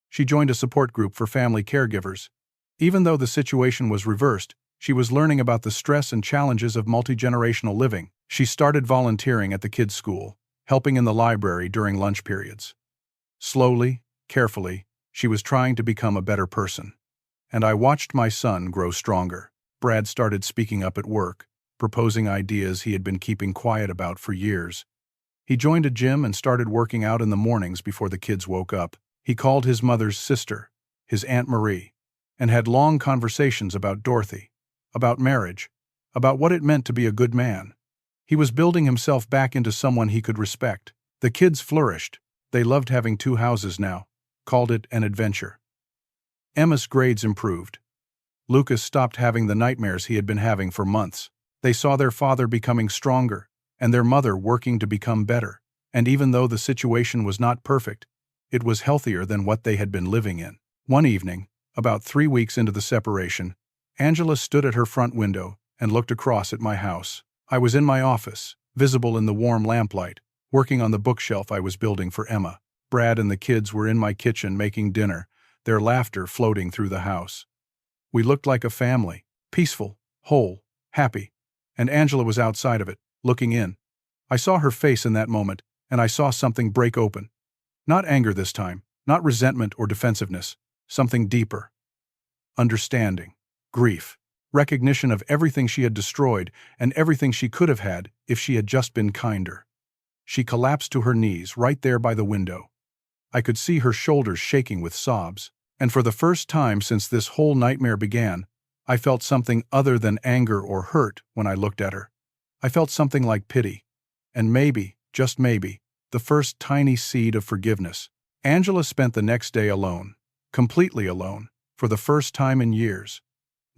Speaker 1: She joined a support group for family caregivers. Even though the situation was reversed, she was learning about the stress and challenges of multi-generational living. She started volunteering at the kids' school, helping in the library during lunch periods. Slowly, carefully, she was trying to become a better person. And I watched my son grow stronger. Brad started speaking up at work, proposing ideas he had been keeping quiet about for years. He joined a gym and started working out in the mornings before the kids woke up. He called his mother's sister, his Aunt Marie, and had long conversations about Dorothy, about marriage, about what it meant to be a good man. He was building himself back into someone he could respect. The kids flourished. They loved having 2 houses now, called it an adventure. Emma's grades improved. Lucas stopped having the nightmares he had been having for months. They saw their father becoming stronger, and their mother working to become better. And even though the situation was not perfect, it was healthier than what they had been living in. One evening, about 3 weeks into the separation, Angela stood at her front window and looked across at my house. I was in my office, visible in the warm lamplight, working on the bookshelf I was building for Emma. Brad and the kids were in my kitchen making dinner, their laughter floating through the house. We looked like a family, peaceful, whole, happy, and Angela was outside of it, looking in. I saw her face in that moment, and I saw something break open. Not anger this time, not resentment or defensiveness, something deeper. Understanding, grief, recognition of everything she had destroyed and everything she could have had if she had just been kinder. She collapsed to her knees right there by the window. I could see her shoulders shaking with sobs, and for the first time since this whole nightmare began, I felt something other than anger or hurt when I looked at her. I felt something like pity, and maybe, just maybe, the first tiny seed of forgiveness. Angela spent the next day alone, completely alone, for the first time in years.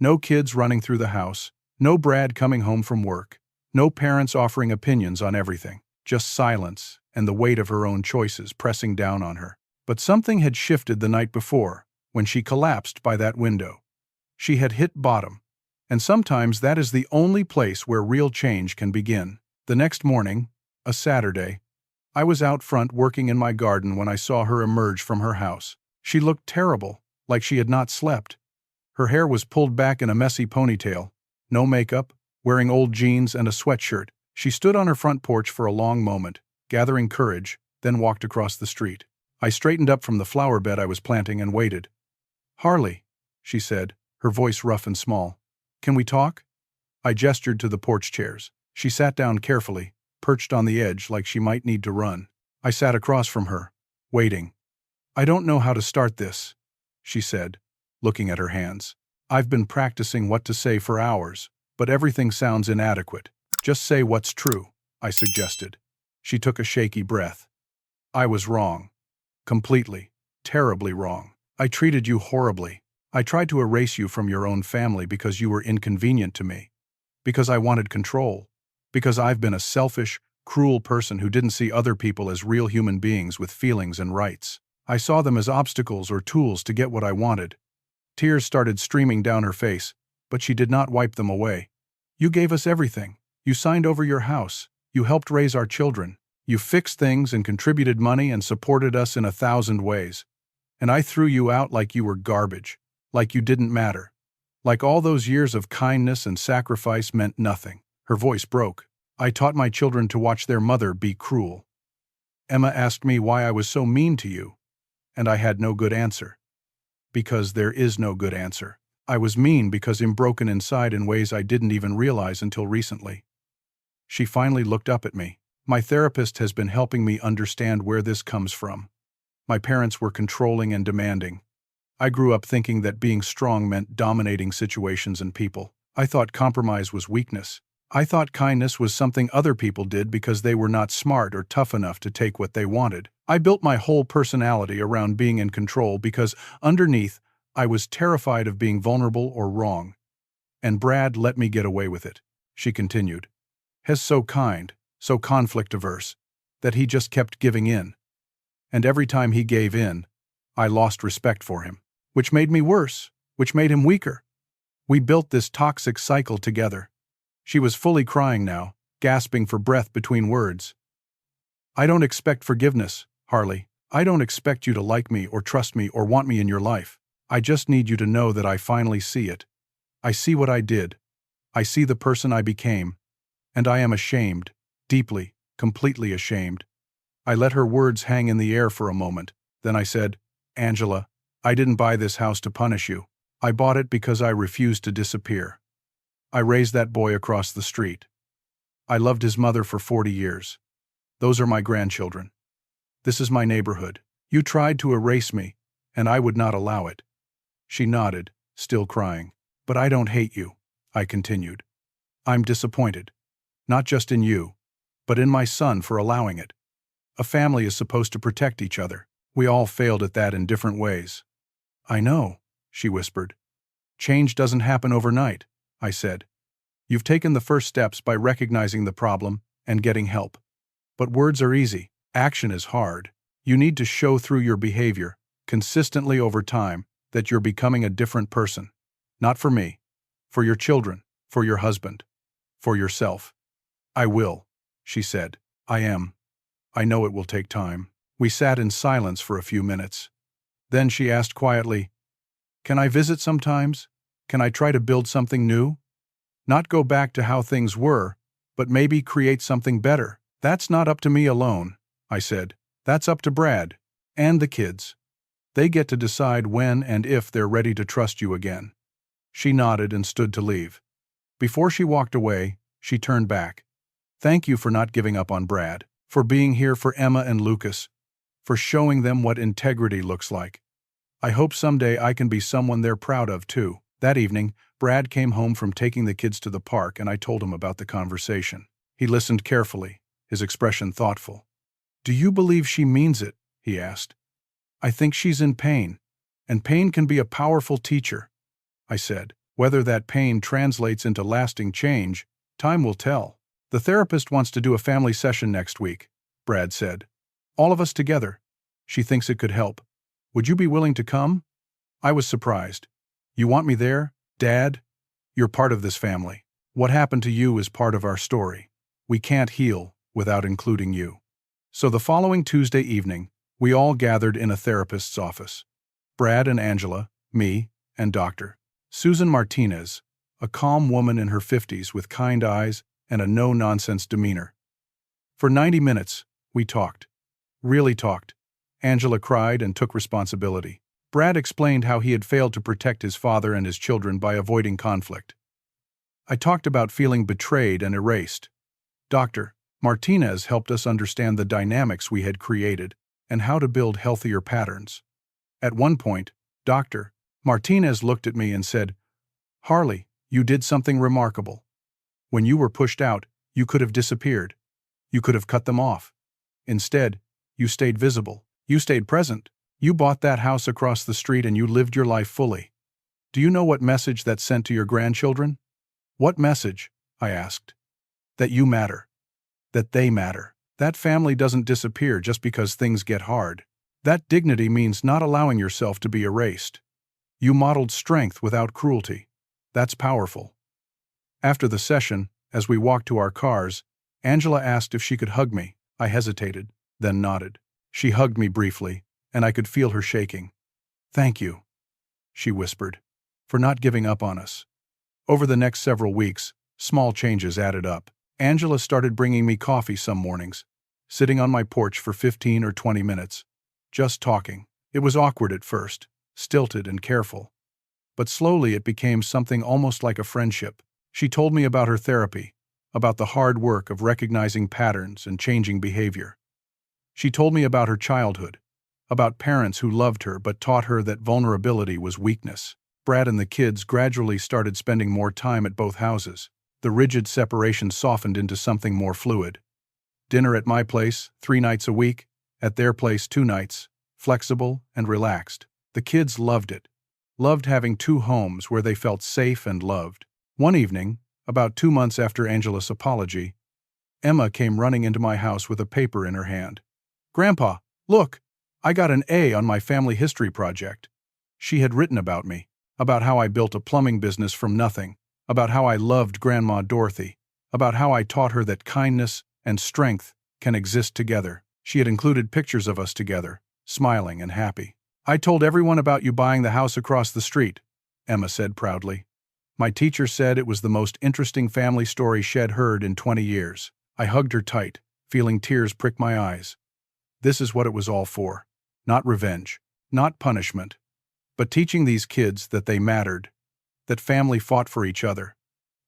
Speaker 1: No kids running through the house, no Brad coming home from work, no parents offering opinions on everything, just silence and the weight of her own choices pressing down on her. But something had shifted the night before, when she collapsed by that window. She had hit bottom, and sometimes that is the only place where real change can begin. The next morning, a Saturday, I was out front working in my garden when I saw her emerge from her house. She looked terrible, like she had not slept. Her hair was pulled back in a messy ponytail, no makeup, wearing old jeans and a sweatshirt. She stood on her front porch for a long moment, gathering courage, then walked across the street. I straightened up from the flower bed I was planting and waited. "Harley," she said, her voice rough and small. "Can we talk?" I gestured to the porch chairs. She sat down carefully, perched on the edge like she might need to run. I sat across from her, waiting. "I don't know how to start this," she said, looking at her hands. "I've been practicing what to say for hours, but everything sounds inadequate." "Just say what's true," I suggested. She took a shaky breath. "I was wrong. Completely, terribly wrong. I treated you horribly. I tried to erase you from your own family because you were inconvenient to me. Because I wanted control. Because I've been a selfish, cruel person who didn't see other people as real human beings with feelings and rights. I saw them as obstacles or tools to get what I wanted." Tears started streaming down her face, but she did not wipe them away. "You gave us everything. You signed over your house. You helped raise our children. You fixed things and contributed money and supported us in 1,000 ways. And I threw you out like you were garbage, like you didn't matter. Like all those years of kindness and sacrifice meant nothing." Her voice broke. "I taught my children to watch their mother be cruel. Emma asked me why I was so mean to you, and I had no good answer. Because there is no good answer. I was mean because I'm broken inside in ways I didn't even realize until recently." She finally looked up at me. "My therapist has been helping me understand where this comes from. My parents were controlling and demanding. I grew up thinking that being strong meant dominating situations and people. I thought compromise was weakness. I thought kindness was something other people did because they were not smart or tough enough to take what they wanted. I built my whole personality around being in control because, underneath, I was terrified of being vulnerable or wrong. And Brad let me get away with it, she continued. He's so kind, so conflict-averse, that he just kept giving in. And every time he gave in, I lost respect for him, which made me worse, which made him weaker. We built this toxic cycle together. She was fully crying now, gasping for breath between words. I don't expect forgiveness, Harley. I don't expect you to like me or trust me or want me in your life. I just need you to know that I finally see it. I see what I did. I see the person I became. And I am ashamed, deeply, completely ashamed. I let her words hang in the air for a moment. Then I said, Angela, I didn't buy this house to punish you. I bought it because I refused to disappear. I raised that boy across the street. I loved his mother for 40 years. Those are my grandchildren. This is my neighborhood. You tried to erase me, and I would not allow it. She nodded, still crying. But I don't hate you, I continued. I'm disappointed. Not just in you, but in my son for allowing it. A family is supposed to protect each other. We all failed at that in different ways. I know, she whispered. Change doesn't happen overnight, I said. You've taken the first steps by recognizing the problem and getting help. But words are easy. Action is hard. You need to show through your behavior, consistently over time, that you're becoming a different person. Not for me. For your children. For your husband. For yourself. I will, she said. I am. I know it will take time. We sat in silence for a few minutes. Then she asked quietly, Can I visit sometimes? Can I try to build something new? Not go back to how things were, but maybe create something better. That's not up to me alone, I said. That's up to Brad. And the kids. They get to decide when and if they're ready to trust you again. She nodded and stood to leave. Before she walked away, she turned back. Thank you for not giving up on Brad, for being here for Emma and Lucas, for showing them what integrity looks like. I hope someday I can be someone they're proud of too. That evening, Brad came home from taking the kids to the park and I told him about the conversation. He listened carefully, his expression thoughtful. Do you believe she means it? He asked. I think she's in pain, and pain can be a powerful teacher, I said. Whether that pain translates into lasting change, time will tell. The therapist wants to do a family session next week, Brad said. All of us together. She thinks it could help. Would you be willing to come? I was surprised. You want me there, Dad? You're part of this family. What happened to you is part of our story. We can't heal without including you. So the following Tuesday evening, we all gathered in a therapist's office. Brad and Angela, me, and Dr. Susan Martinez, a calm woman in her 50s with kind eyes and a no-nonsense demeanor. For 90 minutes, we talked. Really talked. Angela cried and took responsibility. Brad explained how he had failed to protect his father and his children by avoiding conflict. I talked about feeling betrayed and erased. Dr. Martinez helped us understand the dynamics we had created and how to build healthier patterns. At one point, Dr. Martinez looked at me and said, Harley, you did something remarkable. When you were pushed out, you could have disappeared. You could have cut them off. Instead, you stayed visible. You stayed present. You bought that house across the street and you lived your life fully. Do you know what message that sent to your grandchildren? What message? I asked. That you matter. That they matter. That family doesn't disappear just because things get hard. That dignity means not allowing yourself to be erased. You modeled strength without cruelty. That's powerful. After the session, as we walked to our cars, Angela asked if she could hug me. I hesitated, then nodded. She hugged me briefly, and I could feel her shaking. Thank you, she whispered, for not giving up on us. Over the next several weeks, small changes added up. Angela started bringing me coffee some mornings, sitting on my porch for 15 or 20 minutes, just talking. It was awkward at first, stilted and careful. But slowly it became something almost like a friendship. She told me about her therapy, about the hard work of recognizing patterns and changing behavior. She told me about her childhood, about parents who loved her but taught her that vulnerability was weakness. Brad and the kids gradually started spending more time at both houses. The rigid separation softened into something more fluid. Dinner at my place, 3 nights a week, at their place 2 nights, flexible and relaxed. The kids loved it. Loved having 2 homes where they felt safe and loved. One evening, about 2 months after Angela's apology, Emma came running into my house with a paper in her hand. "Grandpa, look! I got an A on my family history project." She had written about me, about how I built a plumbing business from nothing, about how I loved Grandma Dorothy, about how I taught her that kindness and strength can exist together. She had included pictures of us together, smiling and happy. "I told everyone about you buying the house across the street," Emma said proudly. "My teacher said it was the most interesting family story she'd heard in 20 years. I hugged her tight, feeling tears prick my eyes. This is what it was all for. Not revenge, not punishment, but teaching these kids that they mattered, that family fought for each other,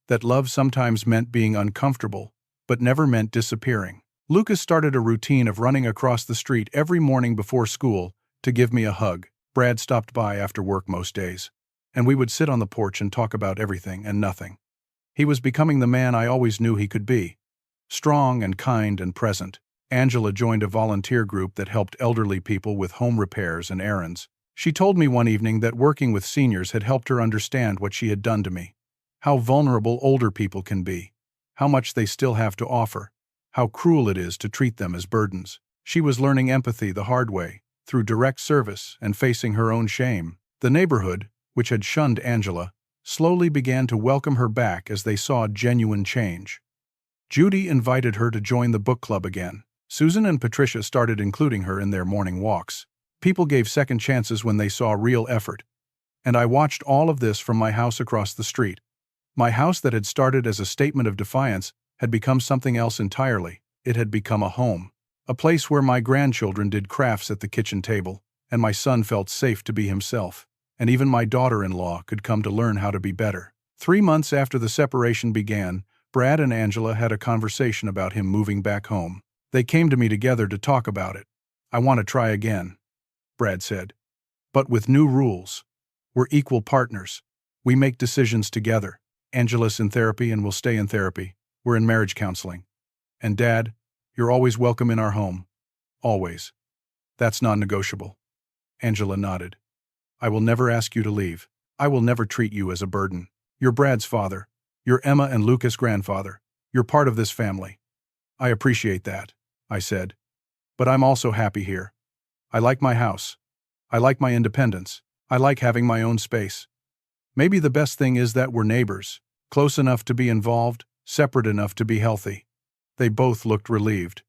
Speaker 1: that love sometimes meant being uncomfortable, but never meant disappearing." Lucas started a routine of running across the street every morning before school to give me a hug. Brad stopped by after work most days, and we would sit on the porch and talk about everything and nothing. He was becoming the man I always knew he could be. Strong and kind and present. Angela joined a volunteer group that helped elderly people with home repairs and errands. She told me one evening that working with seniors had helped her understand what she had done to me. How vulnerable older people can be. How much they still have to offer. How cruel it is to treat them as burdens. She was learning empathy the hard way, through direct service and facing her own shame. The neighborhood, which had shunned Angela, slowly began to welcome her back as they saw genuine change. Judy invited her to join the book club again. Susan and Patricia started including her in their morning walks. People gave second chances when they saw real effort. And I watched all of this from my house across the street. My house that had started as a statement of defiance had become something else entirely. It had become a home. A place where my grandchildren did crafts at the kitchen table, and my son felt safe to be himself. And even my daughter-in-law could come to learn how to be better. 3 months after the separation began, Brad and Angela had a conversation about him moving back home. They came to me together to talk about it. "I want to try again," Brad said. "But with new rules. We're equal partners. We make decisions together. Angela's in therapy and will stay in therapy. We're in marriage counseling. And Dad, you're always welcome in our home. Always. That's non-negotiable." Angela nodded. "I will never ask you to leave. I will never treat you as a burden. You're Brad's father. You're Emma and Lucas' grandfather. You're part of this family." "I appreciate that," I said. "But I'm also happy here. I like my house. I like my independence. I like having my own space. Maybe the best thing is that we're neighbors, close enough to be involved, separate enough to be healthy." They both looked relieved.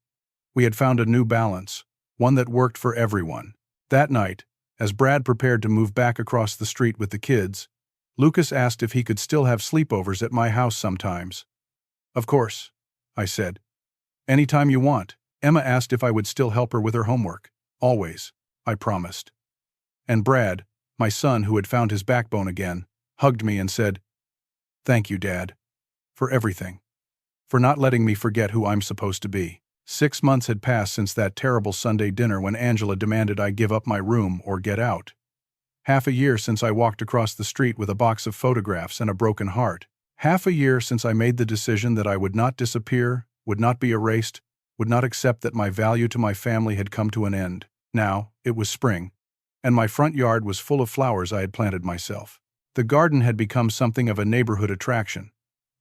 Speaker 1: We had found a new balance, one that worked for everyone. That night, as Brad prepared to move back across the street with the kids, Lucas asked if he could still have sleepovers at my house sometimes. "Of course," I said. "Anytime you want." Emma asked if I would still help her with her homework. "Always," I promised. And Brad, my son who had found his backbone again, hugged me and said, "Thank you, Dad. For everything. For not letting me forget who I'm supposed to be." 6 months had passed since that terrible Sunday dinner when Angela demanded I give up my room or get out. Half a year since I walked across the street with a box of photographs and a broken heart. Half a year since I made the decision that I would not disappear, would not be erased, would not accept that my value to my family had come to an end. Now, it was spring, and my front yard was full of flowers I had planted myself. The garden had become something of a neighborhood attraction.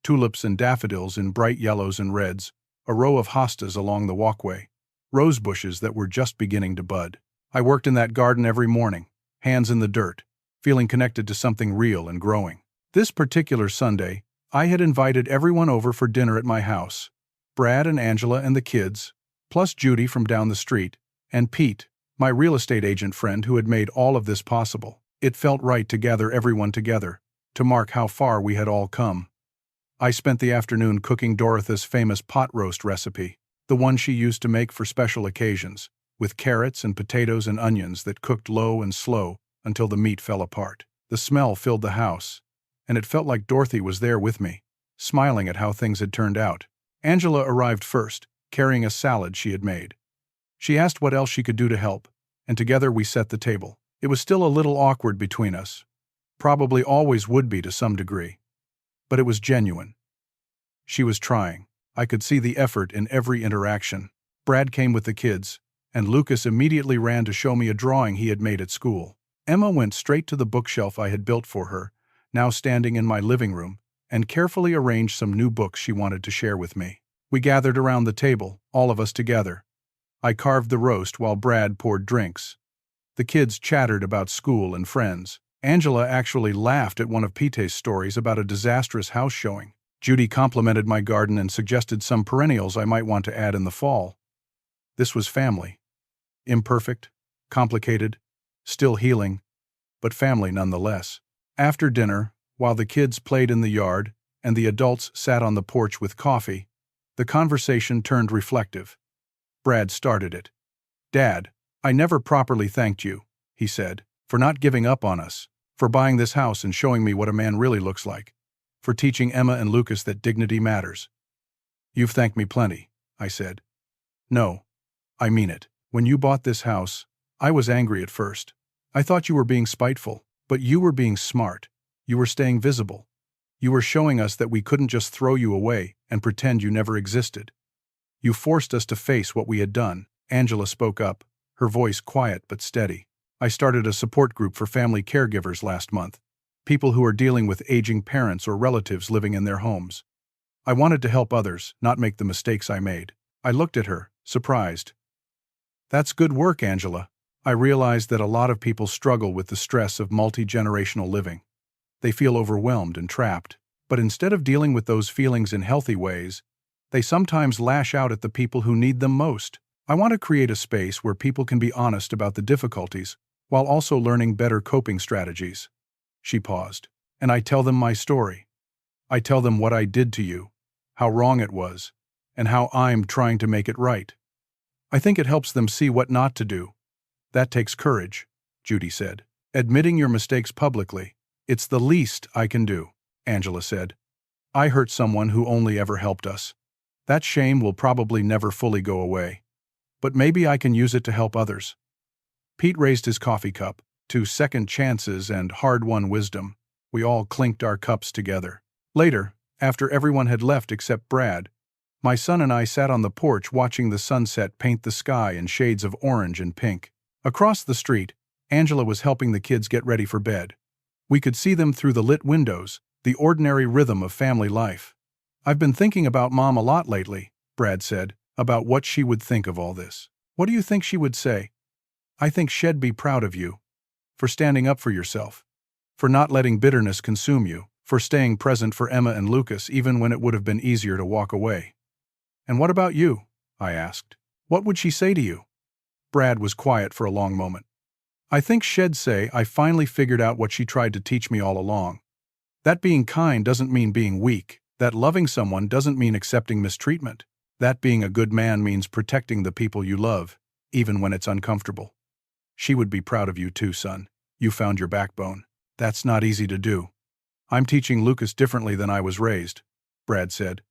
Speaker 1: Tulips and daffodils in bright yellows and reds, a row of hostas along the walkway, rose bushes that were just beginning to bud. I worked in that garden every morning, hands in the dirt, feeling connected to something real and growing. This particular Sunday, I had invited everyone over for dinner at my house. Brad and Angela and the kids, plus Judy from down the street, and Pete, my real estate agent friend who had made all of this possible. It felt right to gather everyone together, to mark how far we had all come. I spent the afternoon cooking Dorothy's famous pot roast recipe, the one she used to make for special occasions, with carrots and potatoes and onions that cooked low and slow until the meat fell apart. The smell filled the house, and it felt like Dorothy was there with me, smiling at how things had turned out. Angela arrived first, carrying a salad she had made. She asked what else she could do to help, and together we set the table. It was still a little awkward between us. Probably always would be to some degree. But it was genuine. She was trying. I could see the effort in every interaction. Brad came with the kids, and Lucas immediately ran to show me a drawing he had made at school. Emma went straight to the bookshelf I had built for her, now standing in my living room, and carefully arranged some new books she wanted to share with me. We gathered around the table, all of us together. I carved the roast while Brad poured drinks. The kids chattered about school and friends. Angela actually laughed at one of Pete's stories about a disastrous house showing. Judy complimented my garden and suggested some perennials I might want to add in the fall. This was family. Imperfect, complicated, still healing, but family nonetheless. After dinner, while the kids played in the yard and the adults sat on the porch with coffee, the conversation turned reflective. Brad started it. "Dad, I never properly thanked you," he said, "for not giving up on us, for buying this house and showing me what a man really looks like, for teaching Emma and Lucas that dignity matters." "You've thanked me plenty," I said. "No, I mean it. When you bought this house, I was angry at first. I thought you were being spiteful, but you were being smart. You were staying visible. You were showing us that we couldn't just throw you away and pretend you never existed. You forced us to face what we had done." Angela spoke up, her voice quiet but steady. "I started a support group for family caregivers last month, people who are dealing with aging parents or relatives living in their homes. I wanted to help others, not make the mistakes I made." I looked at her, surprised. "That's good work, Angela." I realized that a lot of people struggle with the stress of multi-generational living. They feel overwhelmed and trapped, but instead of dealing with those feelings in healthy ways, they sometimes lash out at the people who need them most. I want to create a space where people can be honest about the difficulties, while also learning better coping strategies. She paused. "And I tell them my story. I tell them what I did to you, how wrong it was, and how I'm trying to make it right. I think it helps them see what not to do." "That takes courage," Judy said. "Admitting your mistakes publicly, it's the least I can do," Angela said. "I hurt someone who only ever helped us. That shame will probably never fully go away. But maybe I can use it to help others." Pete raised his coffee cup. To second chances and hard-won wisdom, we all clinked our cups together. Later, after everyone had left except Brad, my son and I sat on the porch watching the sunset paint the sky in shades of orange and pink. Across the street, Angela was helping the kids get ready for bed. We could see them through the lit windows, the ordinary rhythm of family life. "I've been thinking about Mom a lot lately," Brad said, "about what she would think of all this. What do you think she would say? I think she'd be proud of you. For standing up for yourself. For not letting bitterness consume you. For staying present for Emma and Lucas even when it would have been easier to walk away." "And what about you?" I asked. "What would she say to you?" Brad was quiet for a long moment. "I think she'd say I finally figured out what she tried to teach me all along. That being kind doesn't mean being weak. That loving someone doesn't mean accepting mistreatment. That being a good man means protecting the people you love, even when it's uncomfortable. She would be proud of you too, son. You found your backbone. That's not easy to do." "I'm teaching Lucas differently than I was raised," Brad said.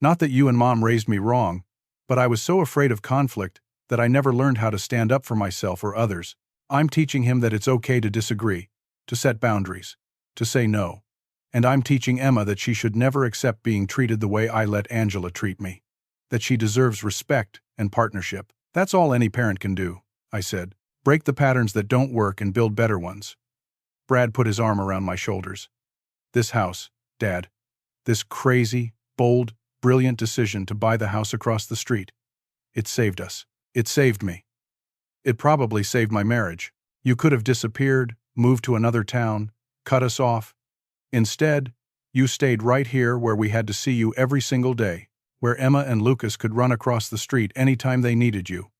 Speaker 1: "Not that you and Mom raised me wrong, but I was so afraid of conflict that I never learned how to stand up for myself or others. I'm teaching him that it's okay to disagree, to set boundaries, to say no. And I'm teaching Emma that she should never accept being treated the way I let Angela treat me. That she deserves respect and partnership. That's all any parent can do," I said. "Break the patterns that don't work and build better ones." Brad put his arm around my shoulders. "This house, Dad. This crazy, bold, brilliant decision to buy the house across the street. It saved us. It saved me. It probably saved my marriage. You could have disappeared, moved to another town, cut us off. Instead, you stayed right here where we had to see you every single day, where Emma and Lucas could run across the street anytime they needed you,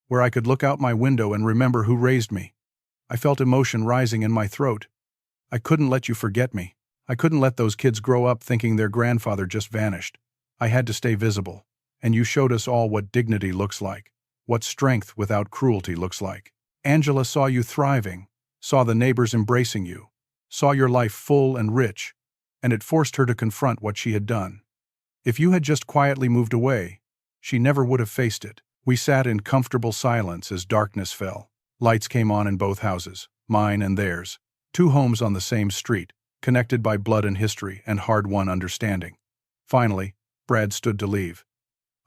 Speaker 1: where I could look out my window and remember who raised me." I felt emotion rising in my throat. "I couldn't let you forget me. I couldn't let those kids grow up thinking their grandfather just vanished. I had to stay visible, and you showed us all what dignity looks like, what strength without cruelty looks like. Angela saw you thriving, saw the neighbors embracing you, saw your life full and rich, and it forced her to confront what she had done. If you had just quietly moved away, she never would have faced it." We sat in comfortable silence as darkness fell. Lights came on in both houses, mine and theirs. Two homes on the same street, connected by blood and history and hard-won understanding. Finally, Brad stood to leave.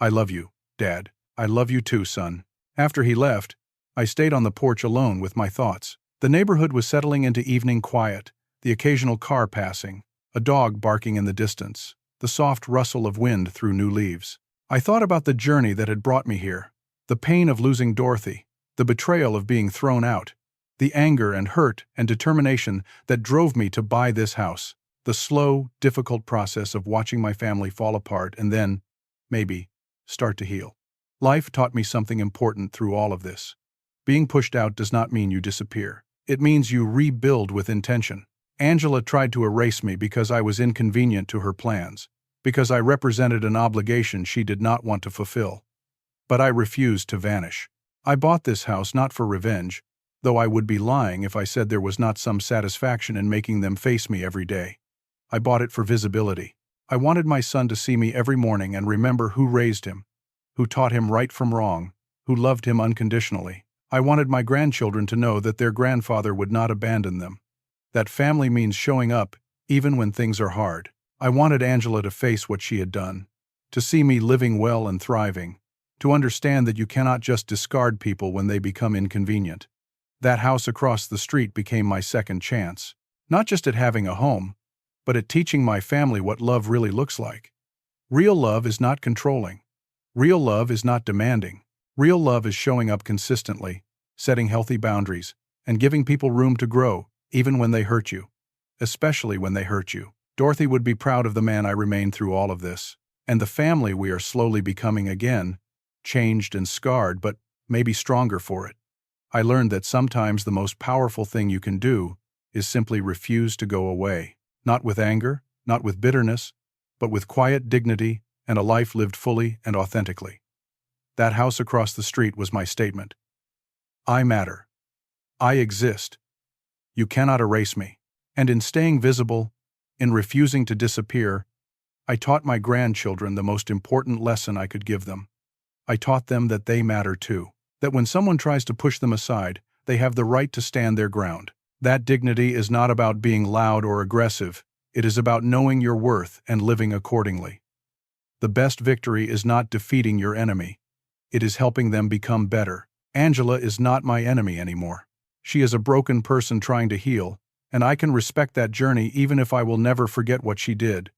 Speaker 1: "I love you, Dad. I love you too, son." After he left, I stayed on the porch alone with my thoughts. The neighborhood was settling into evening quiet, the occasional car passing, a dog barking in the distance, the soft rustle of wind through new leaves. I thought about the journey that had brought me here, the pain of losing Dorothy, the betrayal of being thrown out, the anger and hurt and determination that drove me to buy this house, the slow, difficult process of watching my family fall apart and then, maybe, start to heal. Life taught me something important through all of this. Being pushed out does not mean you disappear. It means you rebuild with intention. Angela tried to erase me because I was inconvenient to her plans, because I represented an obligation she did not want to fulfill. But I refused to vanish. I bought this house not for revenge, though I would be lying if I said there was not some satisfaction in making them face me every day. I bought it for visibility. I wanted my son to see me every morning and remember who raised him, who taught him right from wrong, who loved him unconditionally. I wanted my grandchildren to know that their grandfather would not abandon them, that family means showing up even when things are hard. I wanted Angela to face what she had done, to see me living well and thriving, to understand that you cannot just discard people when they become inconvenient. That house across the street became my second chance, not just at having a home, but at teaching my family what love really looks like. Real love is not controlling. Real love is not demanding. Real love is showing up consistently, setting healthy boundaries, and giving people room to grow, even when they hurt you. Especially when they hurt you. Dorothy would be proud of the man I remained through all of this, and the family we are slowly becoming again, changed and scarred, but maybe stronger for it. I learned that sometimes the most powerful thing you can do is simply refuse to go away, not with anger, not with bitterness, but with quiet dignity and a life lived fully and authentically. That house across the street was my statement. I matter. I exist. You cannot erase me. And in staying visible, in refusing to disappear, I taught my grandchildren the most important lesson I could give them. I taught them that they matter too, that when someone tries to push them aside, they have the right to stand their ground. That dignity is not about being loud or aggressive, it is about knowing your worth and living accordingly. The best victory is not defeating your enemy, it is helping them become better. Angela is not my enemy anymore. She is a broken person trying to heal, and I can respect that journey even if I will never forget what she did.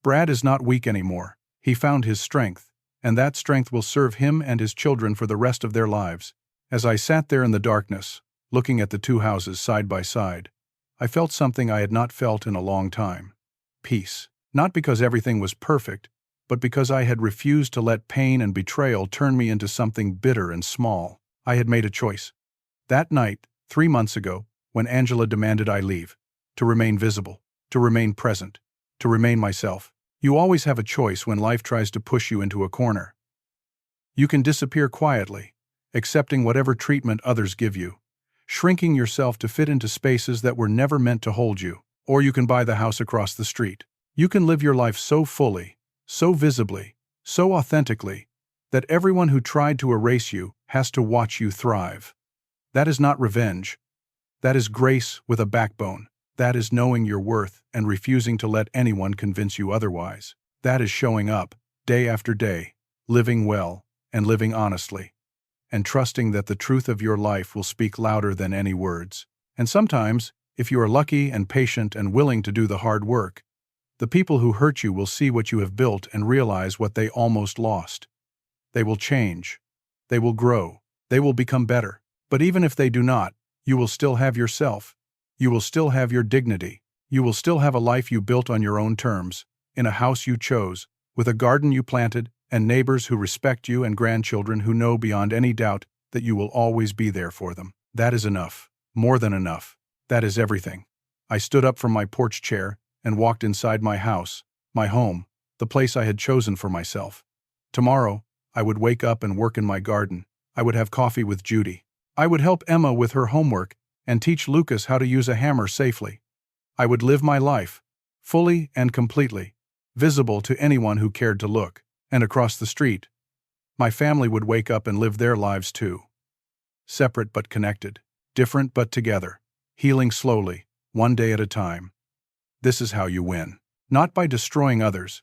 Speaker 1: Brad is not weak anymore. He found his strength, and that strength will serve him and his children for the rest of their lives. As I sat there in the darkness, looking at the two houses side by side, I felt something I had not felt in a long time. Peace. Not because everything was perfect, but because I had refused to let pain and betrayal turn me into something bitter and small. I had made a choice. That night, 3 months ago, when Angela demanded I leave, to remain visible, to remain present, to remain myself. You always have a choice when life tries to push you into a corner. You can disappear quietly, accepting whatever treatment others give you, shrinking yourself to fit into spaces that were never meant to hold you, or you can buy the house across the street. You can live your life so fully, so visibly, so authentically, that everyone who tried to erase you has to watch you thrive. That is not revenge. That is grace with a backbone. That is knowing your worth and refusing to let anyone convince you otherwise. That is showing up, day after day, living well and living honestly, and trusting that the truth of your life will speak louder than any words. And sometimes, if you are lucky and patient and willing to do the hard work, the people who hurt you will see what you have built and realize what they almost lost. They will change. They will grow. They will become better. But even if they do not, you will still have yourself. You will still have your dignity. You will still have a life you built on your own terms, in a house you chose, with a garden you planted, and neighbors who respect you and grandchildren who know beyond any doubt that you will always be there for them. That is enough. More than enough. That is everything. I stood up from my porch chair and walked inside my house, my home, the place I had chosen for myself. Tomorrow, I would wake up and work in my garden. I would have coffee with Judy. I would help Emma with her homework and teach Lucas how to use a hammer safely. I would live my life, fully and completely, visible to anyone who cared to look. And across the street, my family would wake up and live their lives too. separate but connected, different but together, healing slowly, one day at a time. This is how you win. Not by destroying others,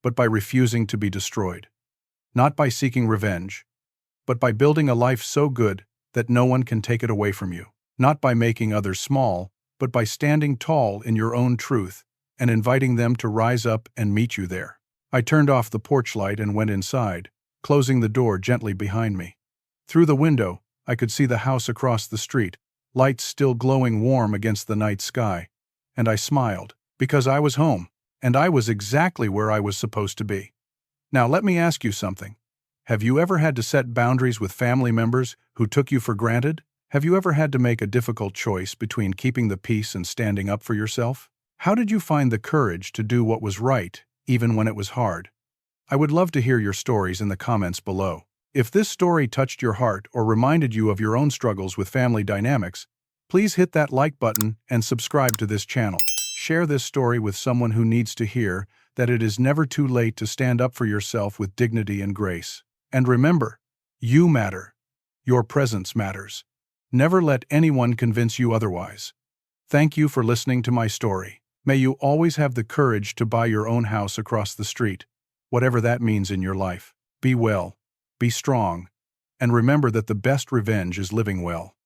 Speaker 1: but by refusing to be destroyed. Not by seeking revenge, but by building a life so good that no one can take it away from you. Not by making others small, but by standing tall in your own truth and inviting them to rise up and meet you there. I turned off the porch light and went inside, closing the door gently behind me. Through the window, I could see the house across the street, lights still glowing warm against the night sky, and I smiled, because I was home, and I was exactly where I was supposed to be. Now let me ask you something. Have you ever had to set boundaries with family members who took you for granted? Have you ever had to make a difficult choice between keeping the peace and standing up for yourself? How did you find the courage to do what was right, even when it was hard? I would love to hear your stories in the comments below. If this story touched your heart or reminded you of your own struggles with family dynamics, please hit that like button and subscribe to this channel. Share this story with someone who needs to hear that it is never too late to stand up for yourself with dignity and grace. And remember, you matter. Your presence matters. Never let anyone convince you otherwise. Thank you for listening to my story. May you always have the courage to buy your own house across the street, whatever that means in your life. Be well, be strong, and remember that the best revenge is living well.